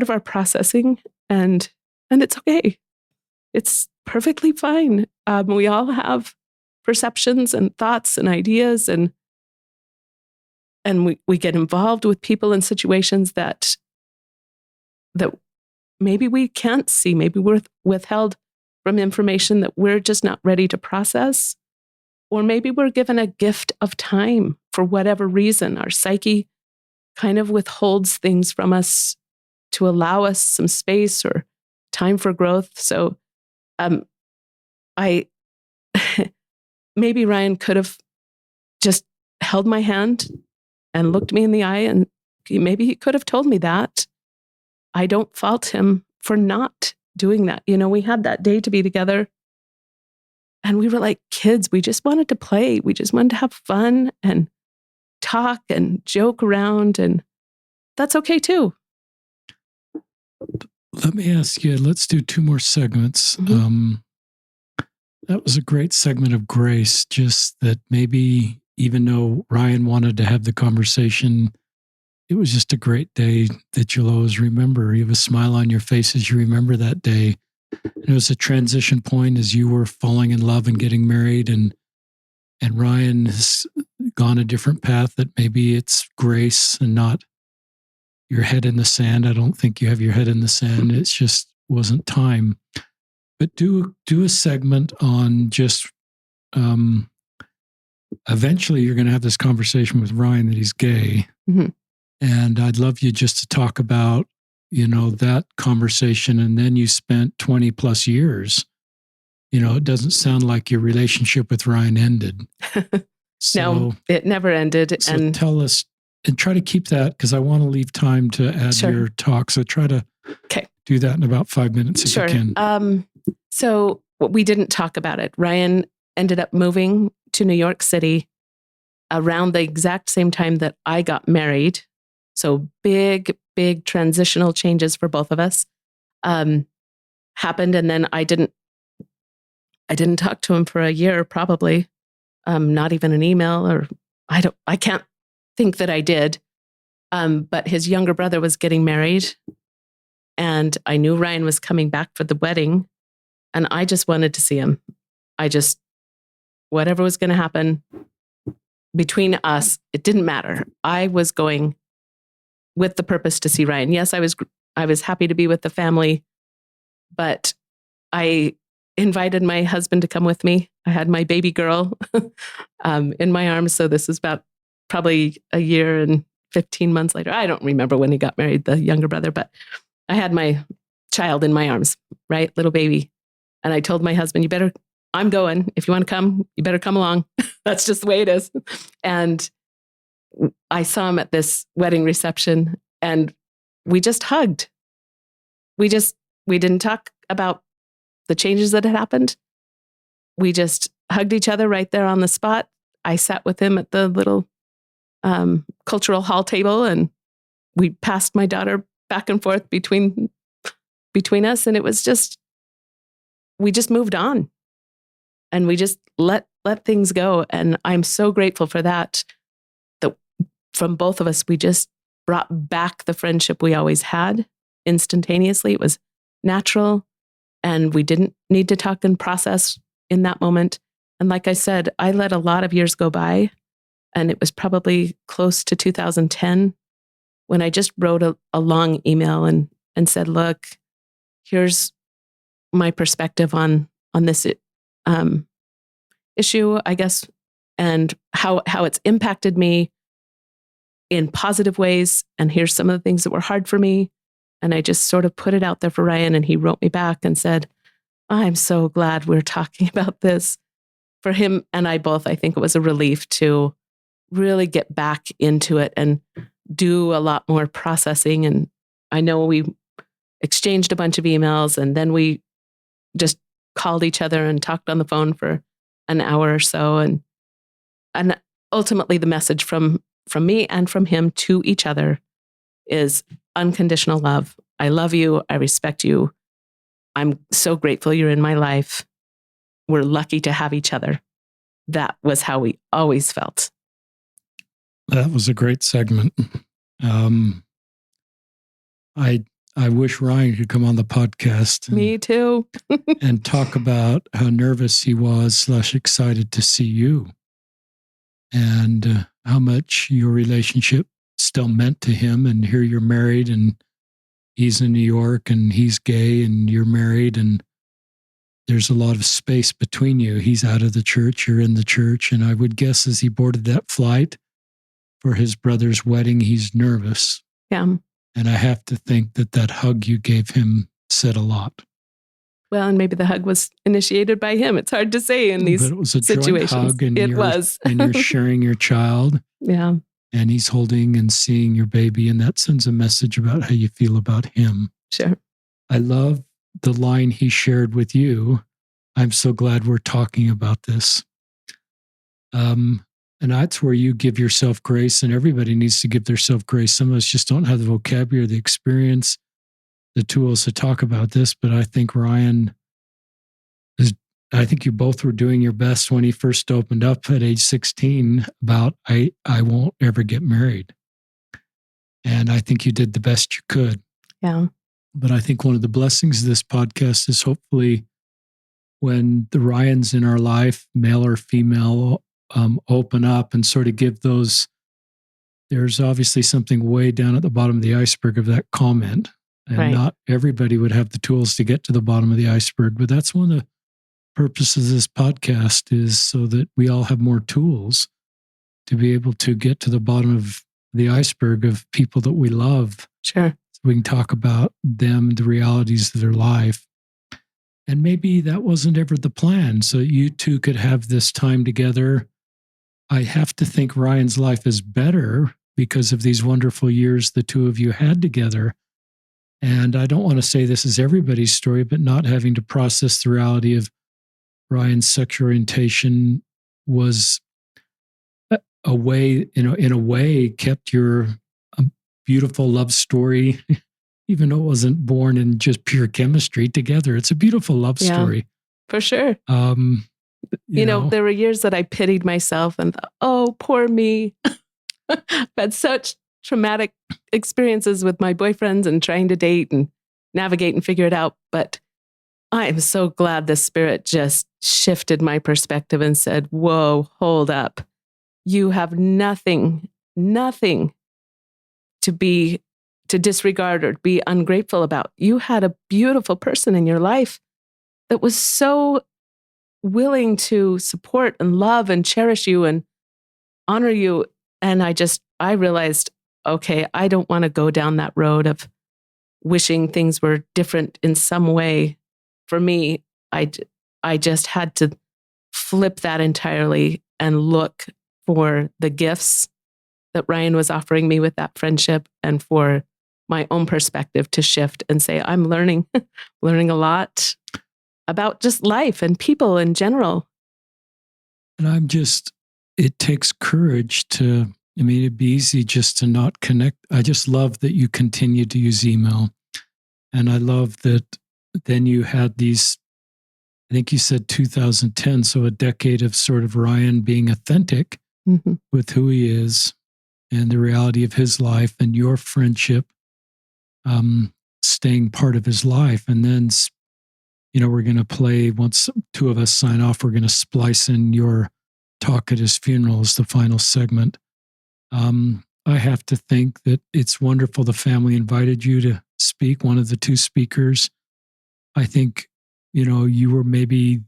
of our processing, and it's okay. It's perfectly fine. We all have perceptions and thoughts and ideas, and we get involved with people in situations that maybe we can't see, maybe we're withheld from information that we're just not ready to process, or maybe we're given a gift of time for whatever reason. Our psyche kind of withholds things from us to allow us some space or time for growth. So I maybe Ryan could have just held my hand and looked me in the eye, and maybe he could have told me that. I don't fault him for not doing that. We had that day to be together, and we were like kids. We just wanted to play. We just wanted to have fun and talk and joke around, and that's okay too. Let me ask you, let's do 2 more segments. Mm-hmm. That was a great segment of grace, just that maybe even though Ryan wanted to have the conversation, it was just a great day that you'll always remember. You have a smile on your face as you remember that day. And it was a transition point as you were falling in love and getting married, and Ryan has gone a different path, that maybe it's grace and not your head in the sand. I don't think you have your head in the sand. It's just wasn't time. But do a segment on just eventually you're going to have this conversation with Ryan that he's gay. Mm-hmm. And I'd love you just to talk about, that conversation. And then you spent 20 plus years. It doesn't sound like your relationship with Ryan ended. No, it never ended. So tell us, and try to keep that, because I want to leave time to add your talk. So try to do that in about 5 minutes if you can. So we didn't talk about it. Ryan ended up moving to New York City around the exact same time that I got married. So big transitional changes for both of us happened. And then I didn't talk to him for a year, probably, not even an email, or I can't think that I did. But his younger brother was getting married, and I knew Ryan was coming back for the wedding, and I just wanted to see him. Whatever was going to happen between us, it didn't matter. I was going with the purpose to see Ryan. Yes, I was happy to be with the family, but I invited my husband to come with me. I had my baby girl in my arms. So this was about probably a year and 15 months later. I don't remember when he got married, the younger brother, but I had my child in my arms, right? Little baby. And I told my husband, I'm going. If you want to come, you better come along. That's just the way it is. And I saw him at this wedding reception, and we just hugged. We didn't talk about the changes that had happened. We just hugged each other right there on the spot. I sat with him at the little cultural hall table, and we passed my daughter back and forth between us. And it was we just moved on, and we just let things go. And I'm so grateful for that from both of us, we just brought back the friendship we always had instantaneously. It was natural, and we didn't need to talk and process in that moment. And like I said, I let a lot of years go by, and it was probably close to 2010 when I just wrote a long email and said, look, here's my perspective on this issue, I guess, and how it's impacted me in positive ways. And here's some of the things that were hard for me. And I just sort of put it out there for Ryan, and he wrote me back and said, I'm so glad we're talking about this. For him and I both, I think it was a relief to really get back into it and do a lot more processing. And I know we exchanged a bunch of emails, and then we just called each other and talked on the phone for an hour or so. And ultimately the message from me and from him to each other is unconditional love. I love you. I respect you. I'm so grateful you're in my life. We're lucky to have each other. That was how we always felt. That was a great segment. I I wish Ryan could come on the podcast. Me too. And talk about how nervous he was / excited to see you, and how much your relationship still meant to him. And here you're married, and he's in New York, and he's gay, and you're married, and there's a lot of space between you. He's out of the church, you're in the church. And I would guess as he boarded that flight for his brother's wedding, he's nervous. Yeah. And I have to think that that hug you gave him said a lot. Well, and maybe the hug was initiated by him. It's hard to say in these But it was a situations. joint hug, and it was. and you're sharing your child. Yeah. And he's holding and seeing your baby, and that sends a message about how you feel about him. Sure. I love the line he shared with you. I'm so glad we're talking about this. And that's where you give yourself grace, and everybody needs to give themselves grace. Some of us just don't have the vocabulary, the experience, the tools to talk about this. But I think I think you both were doing your best when he first opened up at age 16 about, I won't ever get married. And I think you did the best you could. Yeah. But I think one of the blessings of this podcast is hopefully when the Ryans in our life, male or female, open up and sort of give those, there's obviously something way down at the bottom of the iceberg of that comment. And not everybody would have the tools to get to the bottom of the iceberg. But that's one of the purposes of this podcast, is so that we all have more tools to be able to get to the bottom of the iceberg of people that we love. Sure. So we can talk about them, the realities of their life. And maybe that wasn't ever the plan. So you two could have this time together. I have to think Ryan's life is better because of these wonderful years the two of you had together. And I don't want to say this is everybody's story, but not having to process the reality of Ryan's sexual orientation was a way, in a way, kept your beautiful love story, even though it wasn't born in just pure chemistry, together. It's a beautiful love story. For sure. You know, there were years that I pitied myself and thought, oh, poor me. I've had such traumatic experiences with my boyfriends and trying to date and navigate and figure it out. But I am so glad the Spirit just shifted my perspective and said, whoa, hold up. You have nothing to disregard or be ungrateful about. You had a beautiful person in your life that was so willing to support and love and cherish you and honor you. And I realized, okay, I don't want to go down that road of wishing things were different in some way. For me, I just had to flip that entirely and look for the gifts that Ryan was offering me with that friendship, and for my own perspective to shift and say, I'm learning a lot about just life and people in general. And it takes courage it'd be easy just to not connect. I just love that you continue to use email. And I love that then you had these, I think you said 2010, so a decade of sort of Ryan being authentic with who he is and the reality of his life, and your friendship staying part of his life. And then, we're going to play, once two of us sign off, we're going to splice in your talk at his funeral as the final segment. I have to think that it's wonderful the family invited you to speak, one of the two speakers. I think, you were maybe,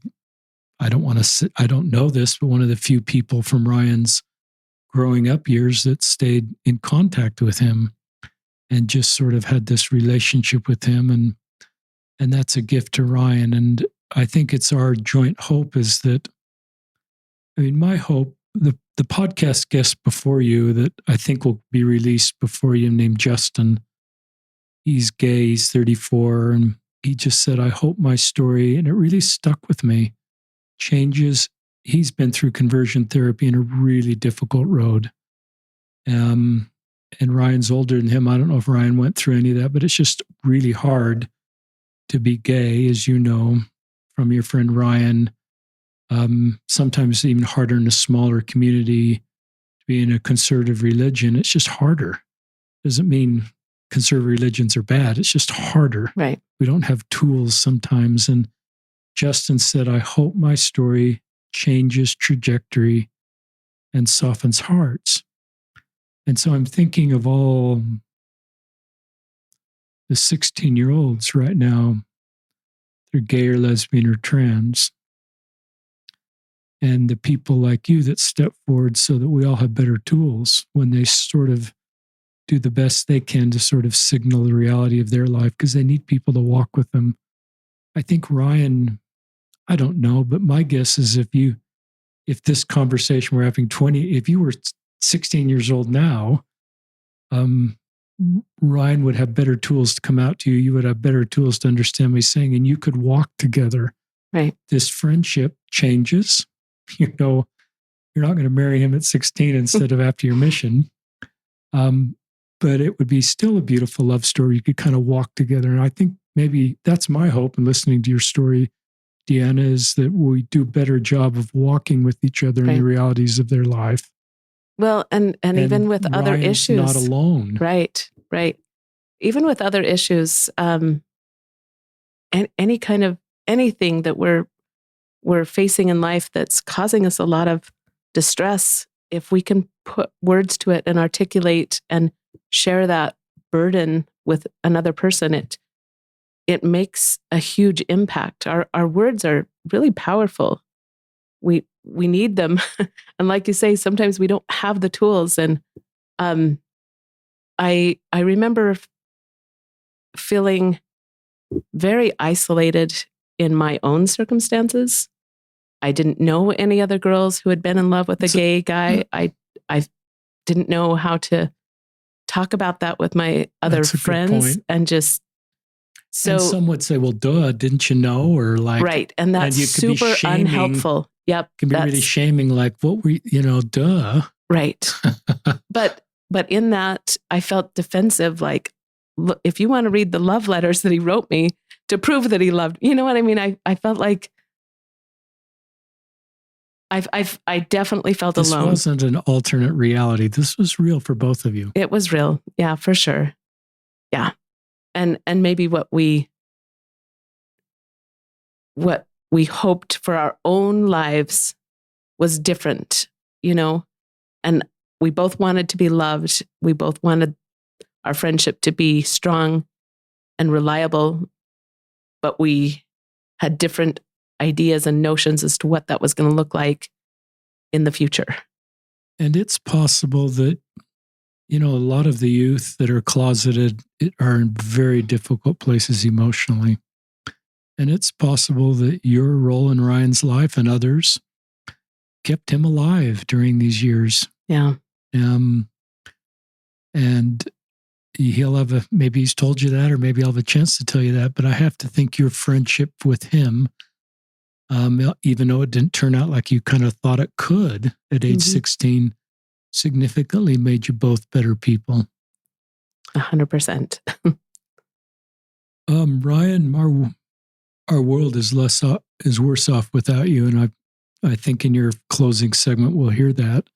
I don't know this, but one of the few people from Ryan's growing up years that stayed in contact with him and just sort of had this relationship with him. And that's a gift to Ryan. And I think it's our joint hope is that, my hope, the podcast guest before you that I think will be released before you, named Justin, he's gay, he's 34, and he just said, I hope my story, and it really stuck with me, changes. He's been through conversion therapy in a really difficult road. And Ryan's older than him. I don't know if Ryan went through any of that, but it's just really hard to be gay, as you know, from your friend Ryan. Sometimes even harder in a smaller community, to be in a conservative religion. It's just harder. Doesn't mean conservative religions are bad. It's just harder. Right. We don't have tools sometimes. And Justin said, I hope my story changes trajectory and softens hearts. And so I'm thinking of all the 16-year-olds right now. They're gay or lesbian or trans. And the people like you that step forward so that we all have better tools when they sort of do the best they can to sort of signal the reality of their life, because they need people to walk with them. I think Ryan, I don't know, but my guess is if this conversation we're having if you were 16 years old now, Ryan would have better tools to come out to you. You would have better tools to understand what he's saying, and you could walk together. Right. This friendship changes. You're not going to marry him at 16 instead of after your mission. But it would be still a beautiful love story. You could kind of walk together. And I think maybe that's my hope in listening to your story, Deeanna, is that we do a better job of walking with each other in the realities of their life. Well, and even with Ryan's other issues. Not alone. Right. Even with other issues, and any kind of anything that we're facing in life that's causing us a lot of distress, if we can put words to it and articulate and share that burden with another person, it makes a huge impact. Our words are really powerful. We need them. And like you say, sometimes we don't have the tools. And I remember feeling very isolated in my own circumstances. I didn't know any other girls who had been in love with a gay guy. I didn't know how to talk about that with my other friends, and just so. And some would say, "Well, duh, didn't you know?" Or like, right, and that's super unhelpful. Yep, can be really shaming. Like, what we, duh. Right, but in that, I felt defensive. Like, look, if you want to read the love letters that he wrote me to prove that he loved, you know what I mean? I felt like. I definitely felt alone. This wasn't an alternate reality. This was real for both of you. It was real. Yeah, for sure. Yeah. And maybe what we hoped for our own lives was different, and we both wanted to be loved. We both wanted our friendship to be strong and reliable, but we had different ideas and notions as to what that was going to look like in the future. And it's possible that, a lot of the youth that are closeted are in very difficult places emotionally. And it's possible that your role in Ryan's life and others kept him alive during these years. Yeah. And he'll maybe he's told you that, or maybe I'll have a chance to tell you that, but I have to think your friendship with him, even though it didn't turn out like you kind of thought it could at age 16, significantly made you both better people. 100%. Ryan, our world is worse off without you, and I think in your closing segment we'll hear that.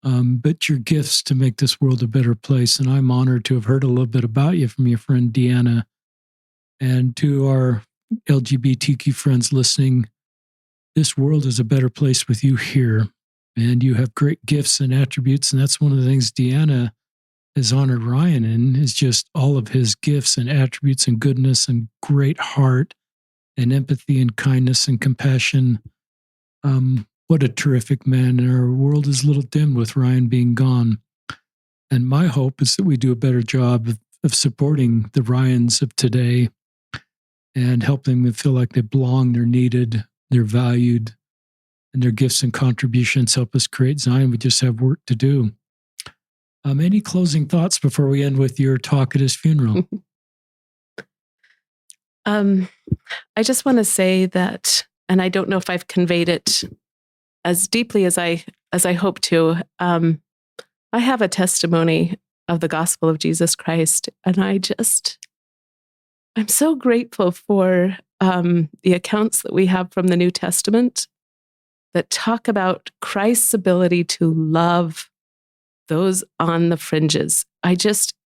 But your gifts to make this world a better place, and I'm honored to have heard a little bit about you from your friend Deeanna. And to our LGBTQ friends listening, this world is a better place with you here, and you have great gifts and attributes, and that's one of the things Deeanna has honored Ryan in, is just all of his gifts and attributes and goodness and great heart and empathy and kindness and compassion. What a terrific man, and our world is a little dim with Ryan being gone. And my hope is that we do a better job of supporting the Ryans of today and helping them feel like they belong, they're needed, they're valued, and their gifts and contributions help us create Zion. We just have work to do. Any closing thoughts before we end with your talk at his funeral? I just want to say that, and I don't know if I've conveyed it as deeply as I hope to. I have a testimony of the gospel of Jesus Christ, and I'm so grateful for the accounts that we have from the New Testament that talk about Christ's ability to love those on the fringes.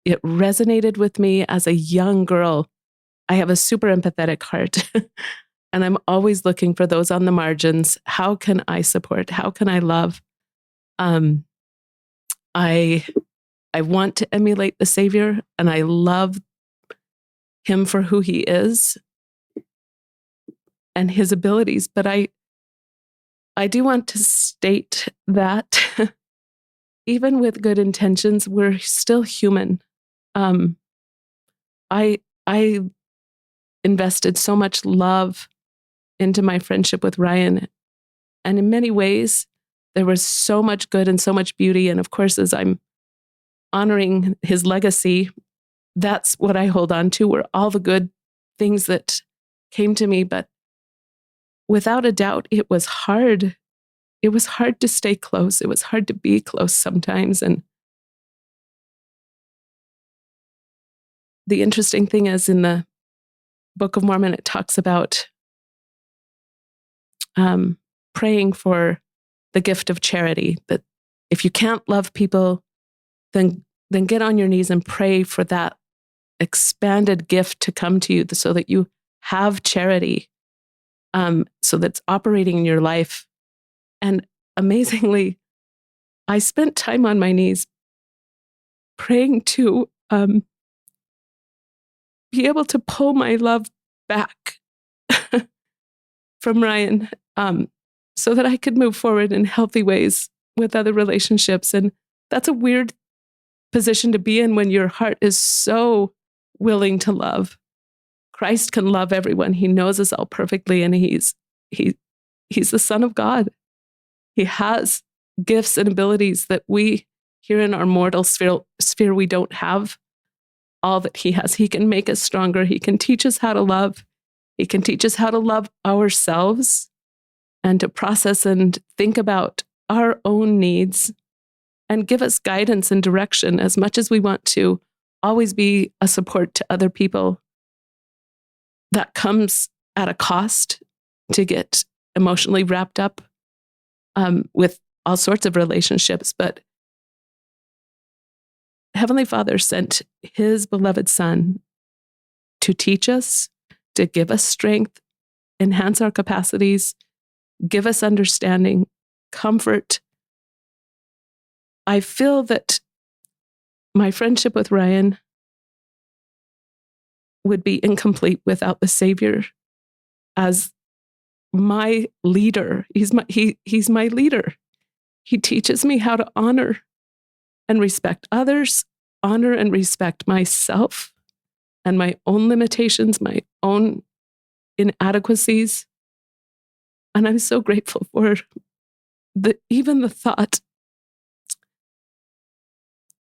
it resonated with me as a young girl. I have a super empathetic heart, and I'm always looking for those on the margins. How can I support? How can I love? I want to emulate the Savior, and I love him for who he is and his abilities. But I do want to state that even with good intentions, we're still human. I invested so much love into my friendship with Ryan, and in many ways, there was so much good and so much beauty. And of course, as I'm honoring his legacy, that's what I hold on to, were all the good things that came to me. But without a doubt, it was hard. It was hard to stay close. It was hard to be close sometimes. And the interesting thing is, in the Book of Mormon, it talks about praying for the gift of charity, that if you can't love people, then get on your knees and pray for that expanded gift to come to you so that you have charity, so that's operating in your life. And amazingly, I spent time on my knees praying to be able to pull my love back from Ryan, so that I could move forward in healthy ways with other relationships. And that's a weird position to be in when your heart is so willing to love. Christ can love everyone. He knows us all perfectly, and he's the Son of God. He has gifts and abilities that we here in our mortal sphere we don't have all that he has. He can make us stronger. He can teach us how to love. He can teach us how to love ourselves and to process and think about our own needs, and give us guidance and direction as much as we want to always be a support to other people. That comes at a cost to get emotionally wrapped up with all sorts of relationships. But Heavenly Father sent his beloved Son to teach us, to give us strength, enhance our capacities, give us understanding, comfort. I feel that my friendship with Ryan would be incomplete without the Savior as my leader. He's my leader. He teaches me how to honor and respect others, honor and respect myself and my own limitations, my own inadequacies. And I'm so grateful for even the thought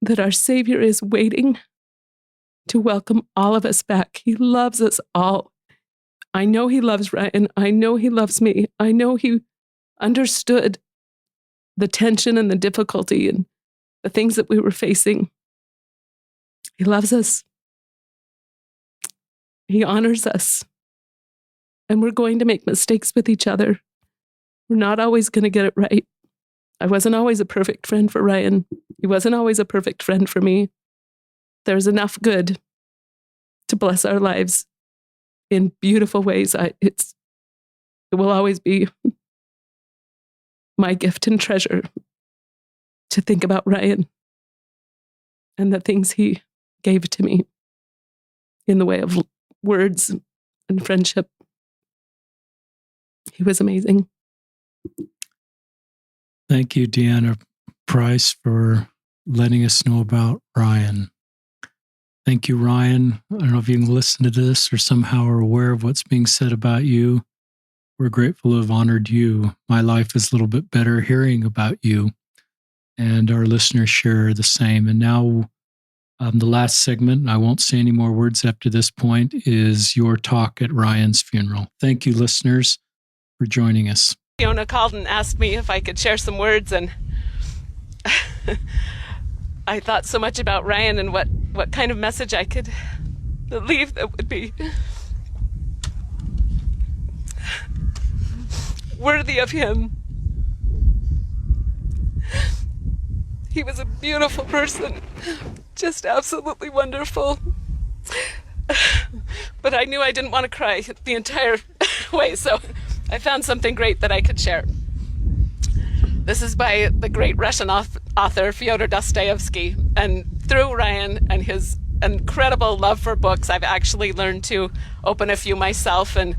that our Savior is waiting to welcome all of us back. He loves us all. I know he loves Ryan. I know he loves me. I know he understood the tension and the difficulty and the things that we were facing. He loves us. He honors us. And we're going to make mistakes with each other. We're not always going to get it right. I wasn't always a perfect friend for Ryan. He wasn't always a perfect friend for me. There's enough good to bless our lives in beautiful ways. It will always be my gift and treasure to think about Ryan and the things he gave to me in the way of words and friendship. He was amazing. Thank you, Deeanna Price, for letting us know about Ryan. Thank you, Ryan. I don't know if you can listen to this or somehow are aware of what's being said about you. We're grateful to have honored you. My life is a little bit better hearing about you, and our listeners share the same. And now the last segment, and I won't say any more words after this point, is your talk at Ryan's funeral. Thank you, listeners, for joining us. Fiona called and asked me if I could share some words, and I thought so much about Ryan and what kind of message I could leave that would be worthy of him. He was a beautiful person, just absolutely wonderful. But I knew I didn't want to cry the entire way, so I found something great that I could share. This is by the great Russian author Fyodor Dostoevsky, and through Ryan and his incredible love for books, I've actually learned to open a few myself and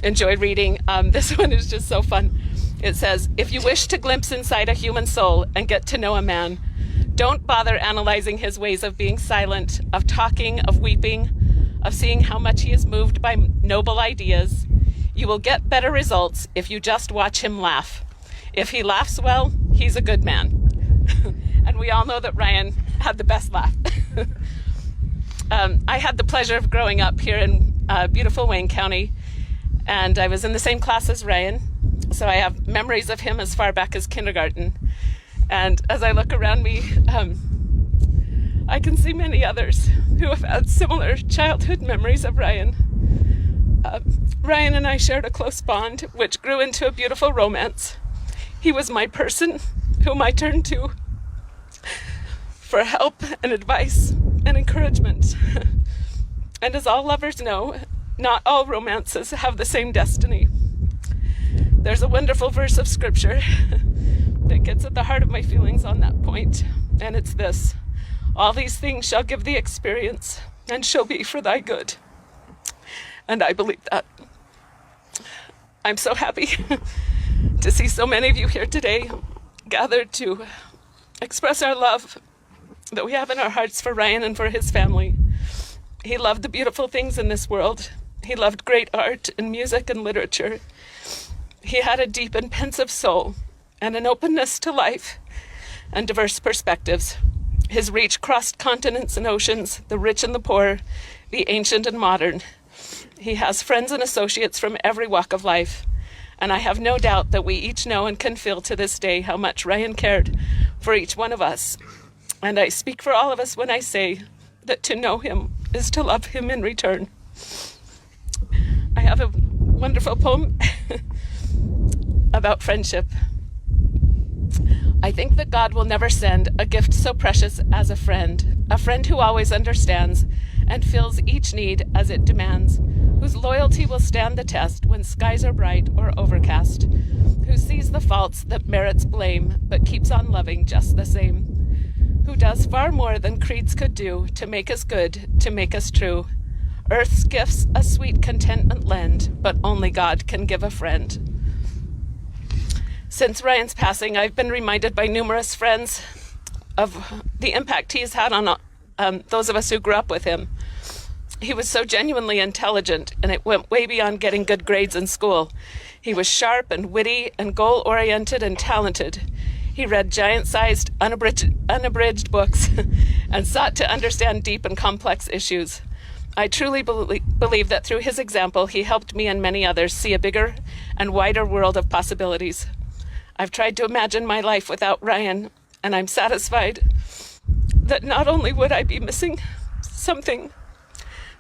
enjoy reading. This one is just so fun. It says, if you wish to glimpse inside a human soul and get to know a man, don't bother analyzing his ways of being silent, of talking, of weeping, of seeing how much he is moved by noble ideas. You will get better results if you just watch him laugh. If he laughs well, he's a good man. And we all know that Ryan had the best laugh. I had the pleasure of growing up here in beautiful Wayne County, and I was in the same class as Ryan, so I have memories of him as far back as kindergarten. And as I look around me, I can see many others who have had similar childhood memories of Ryan. Ryan and I shared a close bond, which grew into a beautiful romance. He was my person, whom I turned to for help and advice and encouragement. And as all lovers know, not all romances have the same destiny. There's a wonderful verse of scripture that gets at the heart of my feelings on that point, and it's this: all these things shall give thee experience and shall be for thy good. And I believe that. I'm so happy to see so many of you here today gathered to express our love that we have in our hearts for Ryan and for his family. He loved the beautiful things in this world. He loved great art and music and literature. He had a deep and pensive soul and an openness to life and diverse perspectives. His reach crossed continents and oceans, the rich and the poor, the ancient and modern. He has friends and associates from every walk of life, and I have no doubt that we each know and can feel to this day how much Ryan cared for each one of us. And I speak for all of us when I say that to know him is to love him in return. I have a wonderful poem about friendship. I think that God will never send a gift so precious as a friend who always understands and fills each need as it demands, whose loyalty will stand the test when skies are bright or overcast, who sees the faults that merits blame but keeps on loving just the same, who does far more than creeds could do to make us good, to make us true. Earth's gifts a sweet contentment lend, but only God can give a friend. Since Ryan's passing, I've been reminded by numerous friends of the impact he's had on those of us who grew up with him. He was so genuinely intelligent, and it went way beyond getting good grades in school. He was sharp and witty and goal-oriented and talented. He read giant-sized, unabridged books and sought to understand deep and complex issues. I truly believe that through his example, he helped me and many others see a bigger and wider world of possibilities. I've tried to imagine my life without Ryan, and I'm satisfied that not only would I be missing something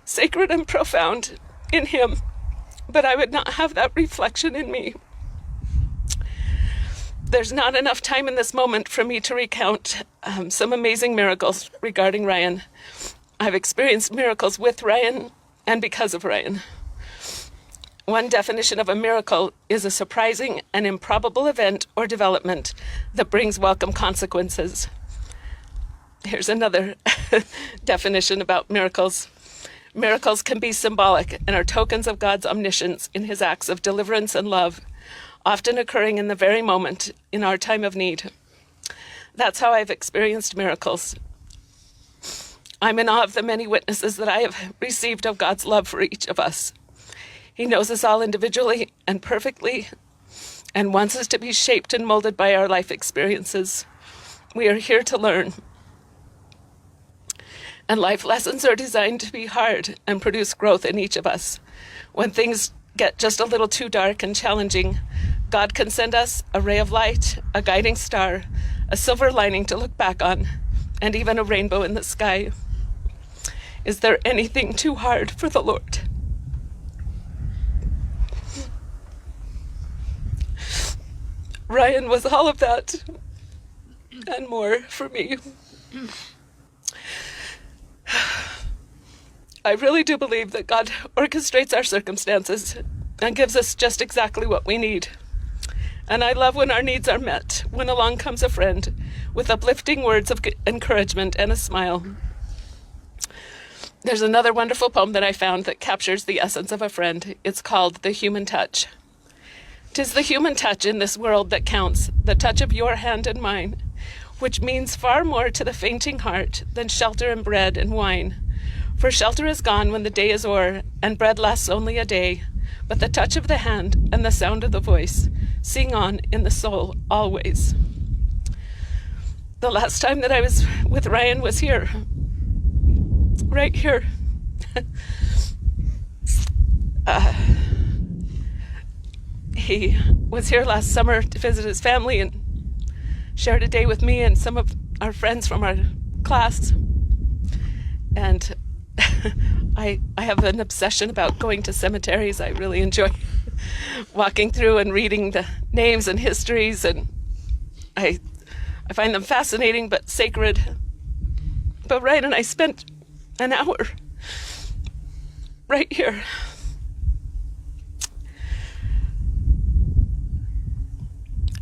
sacred and profound in him, but I would not have that reflection in me. There's not enough time in this moment for me to recount some amazing miracles regarding Ryan. I've experienced miracles with Ryan and because of Ryan. One definition of a miracle is a surprising and improbable event or development that brings welcome consequences. Here's another definition about miracles. Miracles can be symbolic and are tokens of God's omniscience in his acts of deliverance and love, often occurring in the very moment in our time of need. That's how I've experienced miracles. I'm in awe of the many witnesses that I have received of God's love for each of us. He knows us all individually and perfectly and wants us to be shaped and molded by our life experiences. We are here to learn. And life lessons are designed to be hard and produce growth in each of us. When things get just a little too dark and challenging, God can send us a ray of light, a guiding star, a silver lining to look back on, and even a rainbow in the sky. Is there anything too hard for the Lord? Ryan was all of that. and more for me. I really do believe that God orchestrates our circumstances and gives us just exactly what we need. And I love when our needs are met, when along comes a friend with uplifting words of encouragement and a smile. There's another wonderful poem that I found that captures the essence of a friend. It's called The Human Touch. 'Tis the human touch in this world that counts, the touch of your hand and mine, which means far more to the fainting heart than shelter and bread and wine. For shelter is gone when the day is o'er, and bread lasts only a day, but the touch of the hand and the sound of the voice sing on in the soul always. The last time that I was with Ryan was here, right here. He was here last summer to visit his family and shared a day with me and some of our friends from our class. And I have an obsession about going to cemeteries. I really enjoy walking through and reading the names and histories, and I find them fascinating but sacred. But Ryan and I spent an hour right here.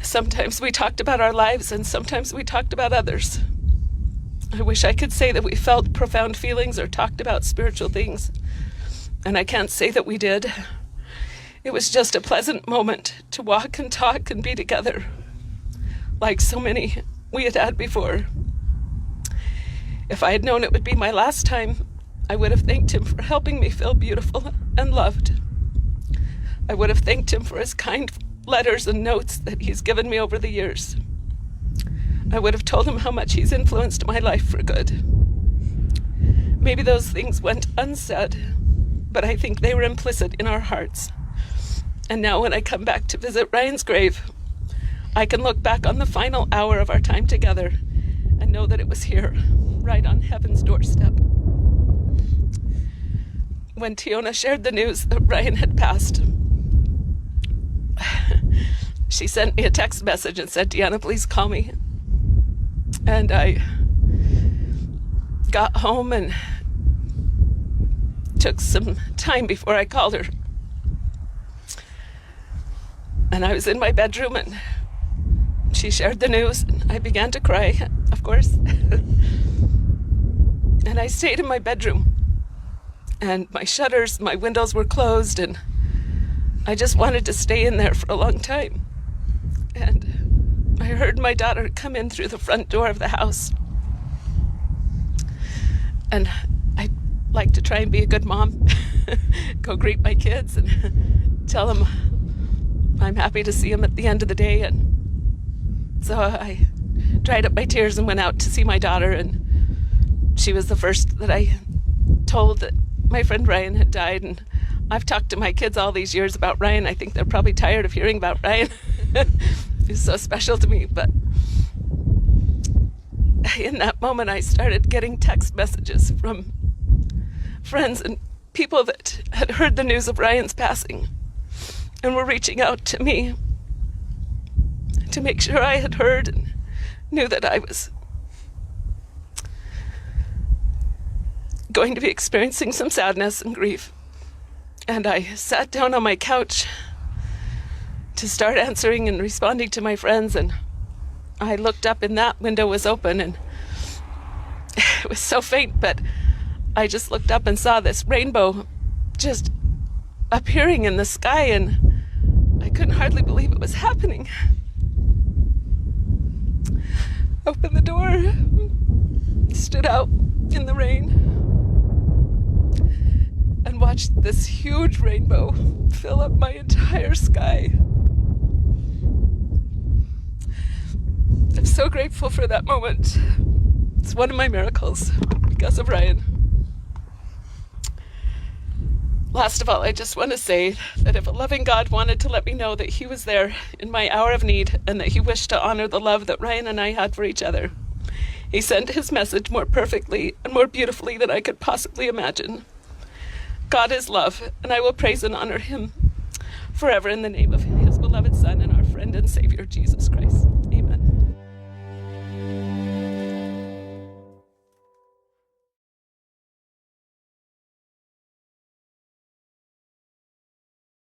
Sometimes we talked about our lives and sometimes we talked about others. I wish I could say that we felt profound feelings or talked about spiritual things, and I can't say that we did. It was just a pleasant moment to walk and talk and be together, like so many we had had before. If I had known it would be my last time, I would have thanked him for helping me feel beautiful and loved. I would have thanked him for his kind letters and notes that he's given me over the years. I would have told him how much he's influenced my life for good. Maybe those things went unsaid, but I think they were implicit in our hearts. And now when I come back to visit Ryan's grave, I can look back on the final hour of our time together and know that it was here, right on heaven's doorstep. When Deeanna shared the news that Ryan had passed, she sent me a text message and said, "Deeanna, please call me." And I got home and took some time before I called her. And I was in my bedroom and she shared the news and I began to cry, of course. And I stayed in my bedroom and my shutters, my windows were closed, and I just wanted to stay in there for a long time. And I heard my daughter come in through the front door of the house. And I like to try and be a good mom, go greet my kids and tell them I'm happy to see them at the end of the day. And so I dried up my tears and went out to see my daughter, and she was the first that I told that my friend Ryan had died. And I've talked to my kids all these years about Ryan. I think they're probably tired of hearing about Ryan. He's so special to me. But in that moment, I started getting text messages from friends and people that had heard the news of Ryan's passing and were reaching out to me to make sure I had heard and knew that I was going to be experiencing some sadness and grief. And I sat down on my couch to start answering and responding to my friends, and I looked up and that window was open, and it was so faint, but I just looked up and saw this rainbow just appearing in the sky, and I couldn't hardly believe it was happening. Opened the door, stood out in the rain, and watched this huge rainbow fill up my entire sky. I'm so grateful for that moment. It's one of my miracles because of Ryan. Last of all, I just want to say that if a loving God wanted to let me know that he was there in my hour of need and that he wished to honor the love that Ryan and I had for each other, he sent his message more perfectly and more beautifully than I could possibly imagine. God is love, and I will praise and honor him forever in the name of his beloved Son and our friend and Savior, Jesus Christ. Amen.